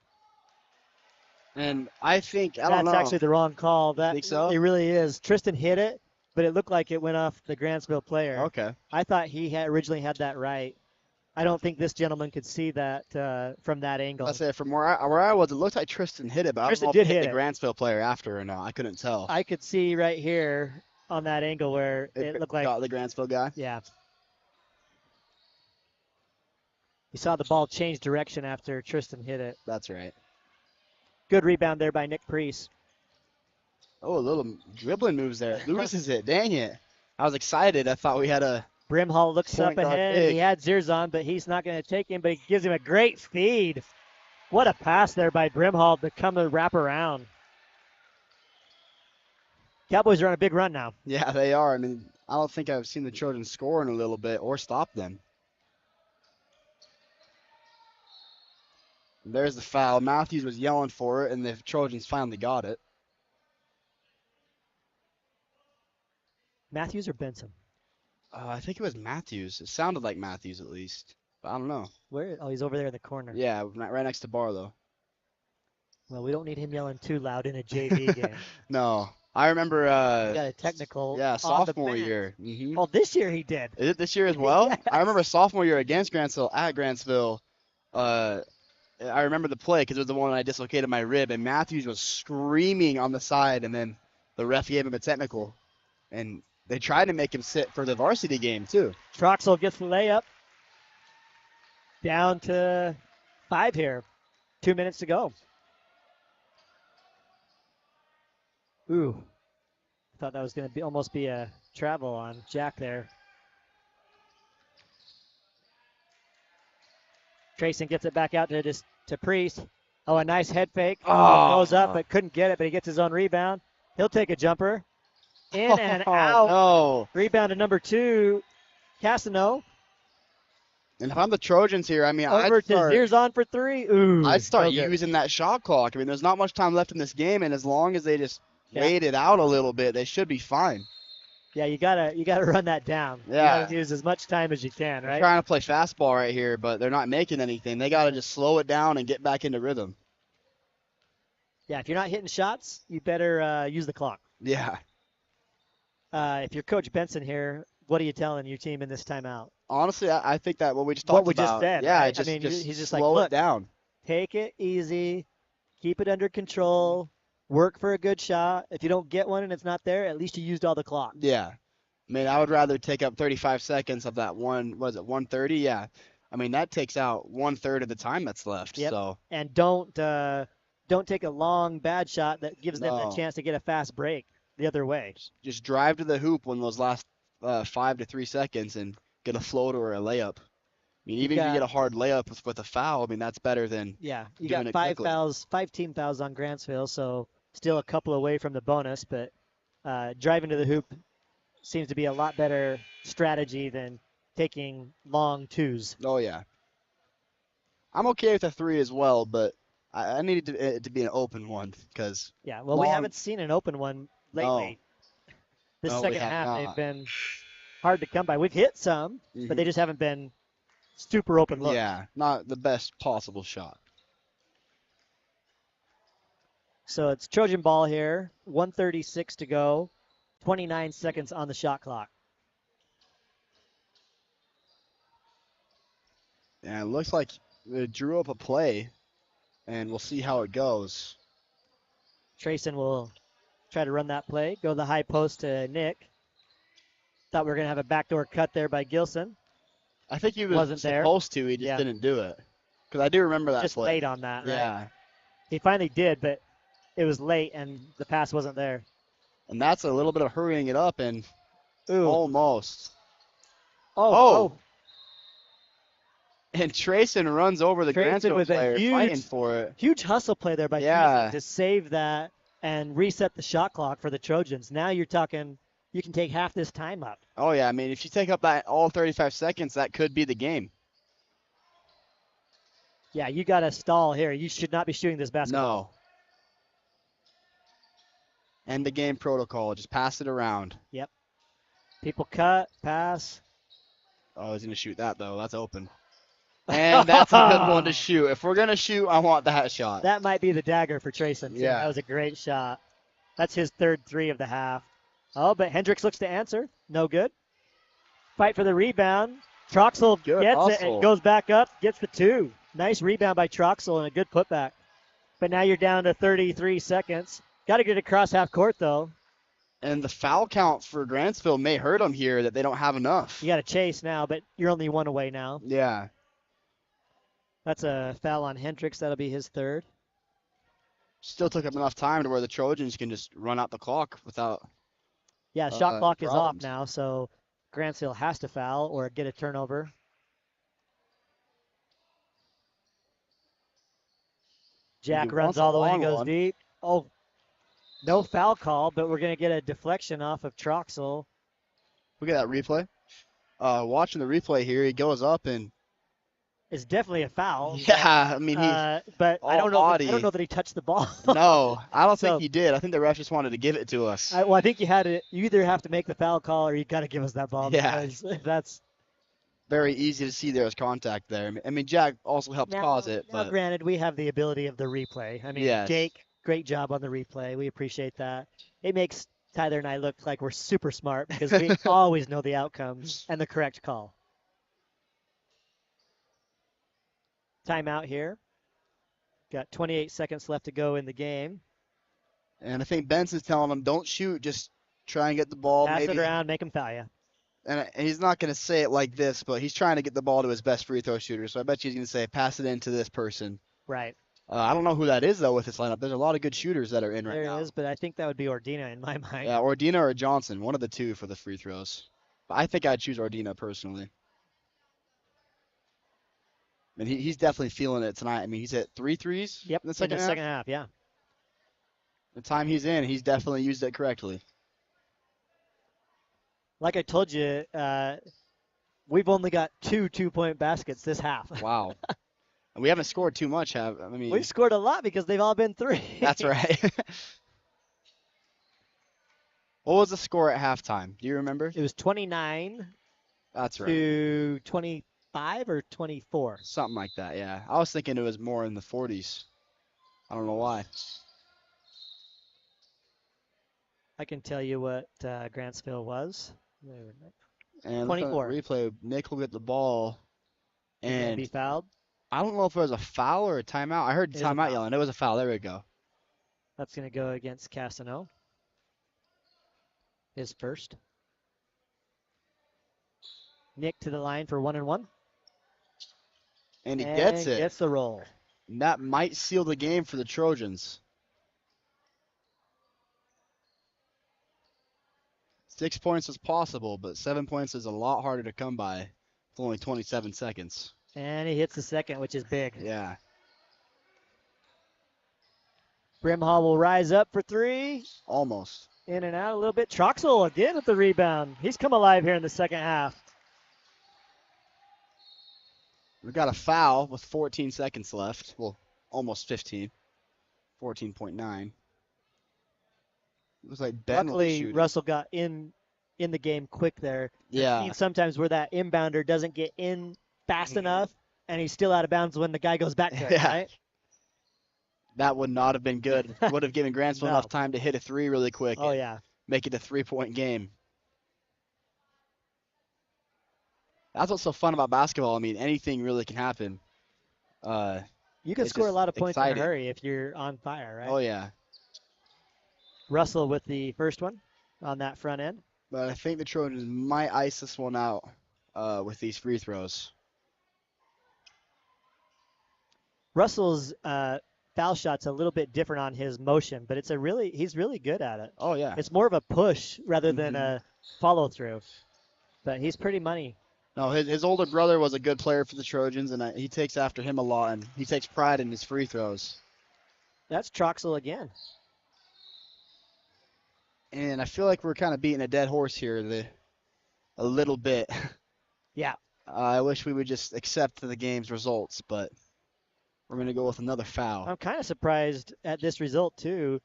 Speaker 4: And I think, I don't
Speaker 3: that's
Speaker 4: know.
Speaker 3: actually the wrong call. That
Speaker 4: Think so?
Speaker 3: It really is. Tristan hit it, but it looked like it went off the Gantsville player.
Speaker 4: Okay.
Speaker 3: I thought he had originally had that right. I don't think this gentleman could see that from that angle.
Speaker 4: I said from where I was, it looked like Tristan hit it, but
Speaker 3: Tristan
Speaker 4: I don't know if
Speaker 3: did
Speaker 4: he hit
Speaker 3: hit
Speaker 4: the Grantsville player after or not. I couldn't tell.
Speaker 3: I could see right here on that angle where it looked like,
Speaker 4: got the Grantsville guy.
Speaker 3: yeah. You saw the ball change direction after Tristan hit it.
Speaker 4: That's right.
Speaker 3: Good rebound there by Nick Priest.
Speaker 4: Oh, a little dribbling moves there. Loses it. Dang it. I was excited. I thought we had a.
Speaker 3: Brimhall looks up
Speaker 4: Point guard
Speaker 3: ahead.
Speaker 4: big.
Speaker 3: He had Zirzon, but he's not going to take him, but he gives him a great feed. What a pass there by Brimhall to come and wrap around. Cowboys are on a big run now.
Speaker 4: Yeah, they are. I mean, I don't think I've seen the Trojans score in a little bit or stop them. There's the foul. Matthews was yelling for it, and the Trojans finally got it.
Speaker 3: Matthews or Benson?
Speaker 4: I think it was Matthews. It sounded like Matthews at least, but I don't know.
Speaker 3: Where? Oh, he's over there in the corner.
Speaker 4: Yeah, right next to Barlow.
Speaker 3: Well, we don't need him yelling too loud in a JV game.
Speaker 4: No, I remember.
Speaker 3: He got a technical.
Speaker 4: Yeah,
Speaker 3: on the
Speaker 4: sophomore
Speaker 3: bench.
Speaker 4: year. Mm-hmm.
Speaker 3: Oh, this year he did.
Speaker 4: Is it this year as well?
Speaker 3: Yes.
Speaker 4: I remember sophomore year against Grantsville at Grantsville. I remember the play because it was the one I dislocated my rib, and Matthews was screaming on the side, and then the ref gave him a technical, and they tried to make him sit for the varsity game too.
Speaker 3: Troxel gets the layup. Down to 5 here. 2 minutes to go. Ooh. Thought that was going to be almost be a travel on Jack there. Trayson gets it back out to Priest. Oh, a nice head fake.
Speaker 4: Oh.
Speaker 3: Goes up but couldn't get it, but he gets his own rebound. He'll take a jumper. In and out.
Speaker 4: No.
Speaker 3: Rebound to number 2, Cassano.
Speaker 4: And if I'm the Trojans here, I mean,
Speaker 3: Over
Speaker 4: I'd
Speaker 3: to
Speaker 4: start,
Speaker 3: Zeers on for 3. Ooh.
Speaker 4: I'd start
Speaker 3: so good.
Speaker 4: using that shot clock. I mean, there's not much time left in this game, and as long as they just
Speaker 3: Yeah.
Speaker 4: wait it out a little bit, they should be fine.
Speaker 3: Yeah, you gotta run that down.
Speaker 4: Yeah.
Speaker 3: You gotta use as much time as you can,
Speaker 4: They're
Speaker 3: right?
Speaker 4: trying to play fastball right here, but they're not making anything. They got to just slow it down and get back into rhythm.
Speaker 3: Yeah, if you're not hitting shots, you better use the clock.
Speaker 4: Yeah.
Speaker 3: If you're Coach Benson here, what are you telling your team in this timeout?
Speaker 4: Honestly, I think that what we just talked
Speaker 3: What we
Speaker 4: about.
Speaker 3: just said,
Speaker 4: Yeah,
Speaker 3: right?
Speaker 4: just,
Speaker 3: I mean,
Speaker 4: just
Speaker 3: he's just like,
Speaker 4: slow
Speaker 3: look,
Speaker 4: it down.
Speaker 3: take it easy, keep it under control, work for a good shot. If you don't get one and it's not there, at least you used all the clock.
Speaker 4: Yeah. I mean, I would rather take up 35 seconds of that 130? Yeah. I mean, that takes out 1/3 of the time that's left.
Speaker 3: Yep.
Speaker 4: So,
Speaker 3: And don't take a long bad shot that gives them
Speaker 4: No.
Speaker 3: a chance to get a fast break the other way.
Speaker 4: just drive to the hoop when those last 5 to 3 seconds and get a floater or a layup. I mean, even if you get a hard layup with a foul, I mean, that's better than
Speaker 3: Yeah, you
Speaker 4: doing
Speaker 3: got
Speaker 4: it
Speaker 3: 5
Speaker 4: quickly.
Speaker 3: fouls, 5 team fouls on Grantsville, so still a couple away from the bonus, but driving to the hoop seems to be a lot better strategy than taking long twos.
Speaker 4: Oh, yeah. I'm okay with a 3 as well, but I needed it to be an open one because
Speaker 3: Yeah, well, we
Speaker 4: Long-
Speaker 3: haven't seen an open one lately. This
Speaker 4: No, we
Speaker 3: second
Speaker 4: have
Speaker 3: half,
Speaker 4: not.
Speaker 3: they've been hard to come by. We've hit some, but they just haven't been super open looks.
Speaker 4: yeah, not the best possible shot.
Speaker 3: So it's Trojan ball here, 1:36 to go, 29 seconds on the shot clock.
Speaker 4: And it looks like they drew up a play, and we'll see how it goes.
Speaker 3: Trayson will try to run that play, go to the high post to Nick. Thought we were going to have a backdoor cut there by Gilson.
Speaker 4: I think he was
Speaker 3: Wasn't there.
Speaker 4: supposed to. He just
Speaker 3: Yeah.
Speaker 4: didn't do it. Because I do remember that
Speaker 3: Just
Speaker 4: play.
Speaker 3: late on that, right?
Speaker 4: Yeah,
Speaker 3: He finally did, but it was late and the pass wasn't there.
Speaker 4: and that's a little bit of hurrying it up, and
Speaker 3: Ooh.
Speaker 4: almost.
Speaker 3: Oh.
Speaker 4: And Trayson runs over the
Speaker 3: Trayson
Speaker 4: Grantsville
Speaker 3: with a
Speaker 4: player,
Speaker 3: huge-
Speaker 4: fighting for it.
Speaker 3: Huge hustle play there by
Speaker 4: Yeah.
Speaker 3: Trayson to save that and reset the shot clock for the Trojans. Now you're talking, you can take half this time up.
Speaker 4: Oh, yeah, I mean, if you take up that all 35 seconds, that could be the game.
Speaker 3: Yeah, you got to stall here. You should not be shooting this basketball.
Speaker 4: No. End the game protocol. Just pass it around.
Speaker 3: People cut, pass.
Speaker 4: Oh, he's going to shoot that, though. That's open. And that's a good one to shoot. If we're going to shoot, I want that shot.
Speaker 3: That might be the dagger for Trayson. too.
Speaker 4: Yeah.
Speaker 3: That was a great shot. That's his third 3 of the half. Oh, but Hendricks looks to answer. No good. Fight for the rebound. Troxel
Speaker 4: Good
Speaker 3: gets it
Speaker 4: hustle.
Speaker 3: and goes back up, gets the 2. Nice rebound by Troxel and a good putback. But now you're down to 33 seconds. Got to get across half court, though.
Speaker 4: And the foul count for Grantsville may hurt them here that they don't have enough.
Speaker 3: You got to chase now, but you're only 1 away now.
Speaker 4: Yeah.
Speaker 3: That's a foul on Hendricks. That'll be his 3rd.
Speaker 4: Still took up enough time to where the Trojans can just run out the clock without.
Speaker 3: Yeah, shot clock is off
Speaker 4: problems.
Speaker 3: now, so Grantsville has to foul or get a turnover. Jack
Speaker 4: He
Speaker 3: runs
Speaker 4: wants a
Speaker 3: all the way and
Speaker 4: long
Speaker 3: goes
Speaker 4: one.
Speaker 3: deep. Oh, no foul call, but we're going to get a deflection off of Troxel.
Speaker 4: Look at that replay. Watching the replay here, he goes up and
Speaker 3: is definitely a foul.
Speaker 4: Yeah, I mean,
Speaker 3: but I
Speaker 4: all
Speaker 3: don't know. I
Speaker 4: body.
Speaker 3: don't know that he touched the ball.
Speaker 4: no, I don't
Speaker 3: So-
Speaker 4: think he did. I think the ref just wanted to give it to us.
Speaker 3: I think you had to. You either have to make the foul call or you got to give us that ball.
Speaker 4: Yeah.
Speaker 3: Because that's
Speaker 4: Very easy to see there was contact there. I mean, Jack also helped cause it,
Speaker 3: now
Speaker 4: but
Speaker 3: granted, we have the ability of the replay. I mean,
Speaker 4: Yes.
Speaker 3: Jake, great job on the replay. We appreciate that. It makes Tyler and I look like we're super smart because we always know the outcomes and the correct call. Timeout here. Got 28 seconds left to go in the game.
Speaker 4: and I think Benson's telling him, don't shoot, just try and get the ball.
Speaker 3: Pass
Speaker 4: maybe.
Speaker 3: it around, make him foul you.
Speaker 4: And he's not going to say it like this, but he's trying to get the ball to his best free throw shooter. So I bet you he's going to say, pass it in to this person.
Speaker 3: Right.
Speaker 4: I don't know who that is, though, with this lineup. There's a lot of good shooters that are in right
Speaker 3: There
Speaker 4: now.
Speaker 3: it is, but I think that would be Ordina in my mind.
Speaker 4: Yeah, Ordina or Johnson, one of the two for the free throws. But I think I'd choose Ordina personally. And he's definitely feeling it tonight. I mean, he's hit 3 threes
Speaker 3: Yep,
Speaker 4: in the second half.
Speaker 3: second half, yeah.
Speaker 4: The time he's in, he's definitely used it correctly.
Speaker 3: Like I told you, we've only got 2 2-point baskets this half.
Speaker 4: Wow. And we haven't scored too much, I mean,
Speaker 3: We've scored a lot because they've all been 3.
Speaker 4: that's right. What was the score at halftime? Do you remember?
Speaker 3: It was 29
Speaker 4: That's right.
Speaker 3: to 25 or 24.
Speaker 4: Something like that, yeah. I was thinking it was more in the 40s. I don't know why.
Speaker 3: I can tell you what Gantsville was.
Speaker 4: And
Speaker 3: 24.
Speaker 4: look at the replay, Nick will get the ball, and
Speaker 3: Be fouled.
Speaker 4: I don't know if it was a foul or a timeout. I heard
Speaker 3: It is a
Speaker 4: timeout
Speaker 3: foul.
Speaker 4: yelling. It was a foul. There we go.
Speaker 3: That's going to go against Casino. His first. Nick to the line for 1-1.
Speaker 4: And he gets it.
Speaker 3: Gets the roll.
Speaker 4: And that might seal the game for the Trojans. 6 points is possible, but 7 points is a lot harder to come by with only 27 seconds.
Speaker 3: And he hits the second, which is big.
Speaker 4: Yeah.
Speaker 3: Brimhall will rise up for 3.
Speaker 4: Almost.
Speaker 3: In and out a little bit. Troxel again with the rebound. He's come alive here in the second half.
Speaker 4: We got a foul with 14 seconds left. Well, almost 15. 14.9. It was like Ben was
Speaker 3: Luckily,
Speaker 4: shooting.
Speaker 3: Russell got in the game quick there.
Speaker 4: Yeah.
Speaker 3: I've seen sometimes where that inbounder doesn't get in fast enough, and he's still out of bounds when the guy goes back to it,
Speaker 4: Yeah.
Speaker 3: right?
Speaker 4: That would not have been good. Would have given Grantsville
Speaker 3: No.
Speaker 4: enough time to hit a 3 really quick.
Speaker 3: Oh,
Speaker 4: and
Speaker 3: yeah.
Speaker 4: Make it a 3-point game. That's what's so fun about basketball. I mean, anything really can happen.
Speaker 3: You can
Speaker 4: It's
Speaker 3: score a
Speaker 4: just
Speaker 3: lot of points in
Speaker 4: exciting.
Speaker 3: a hurry if you're on fire, right?
Speaker 4: Oh, yeah.
Speaker 3: Russell with the first one on that front end.
Speaker 4: But I think the Trojans might ice this one out with these free throws.
Speaker 3: Russell's foul shot's a little bit different on his motion, but he's really good at it.
Speaker 4: Oh, yeah.
Speaker 3: It's more of a push rather than a follow through. But he's pretty money.
Speaker 4: No, his older brother was a good player for the Trojans, and he takes after him a lot, and he takes pride in his free throws.
Speaker 3: That's Troxel again.
Speaker 4: And I feel like we're kind of beating a dead horse here a little bit.
Speaker 3: Yeah.
Speaker 4: I wish we would just accept the game's results, but we're going to go with another foul.
Speaker 3: I'm kind of surprised at this result, too.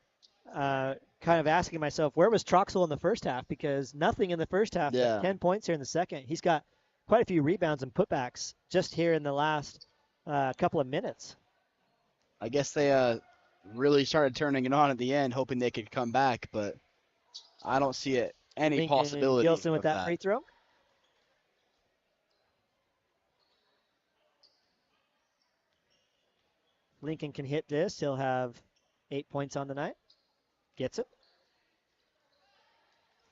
Speaker 3: Kind of asking myself, where was Troxel in the first half? Because nothing in the first half, but
Speaker 4: Yeah.
Speaker 3: 10 points here in the second. He's got quite a few rebounds and putbacks just here in the last couple of minutes.
Speaker 4: I guess they really started turning it on at the end, hoping they could come back, but I don't see it any
Speaker 3: Lincoln
Speaker 4: possibility
Speaker 3: Gilson with
Speaker 4: of
Speaker 3: that free throw. Lincoln can hit this. He'll have 8 points on the night. Gets it.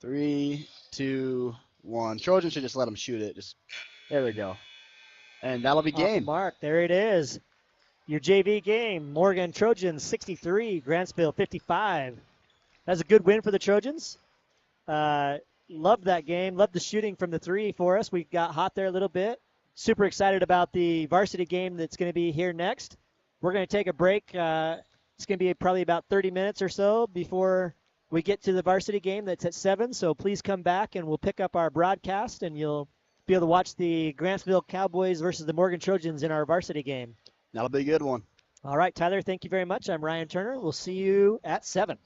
Speaker 4: 3, 2, 1. Trojans should just let them shoot it. There we go. And that'll be
Speaker 3: Off the
Speaker 4: game.
Speaker 3: mark. There it is. Your JV game. Morgan Trojans 63, Grantsville 55. That's a good win for the Trojans. Loved that game. Loved the shooting from the 3 for us. We got hot there a little bit. Super excited about the varsity game that's going to be here next. We're going to take a break. It's going to be probably about 30 minutes or so before we get to the varsity game that's at 7. So please come back and we'll pick up our broadcast and you'll be able to watch the Grantsville Cowboys versus the Morgan Trojans in our varsity game.
Speaker 4: That'll be a good one.
Speaker 3: All right, Tyler, thank you very much. I'm Ryan Turner. We'll see you at 7.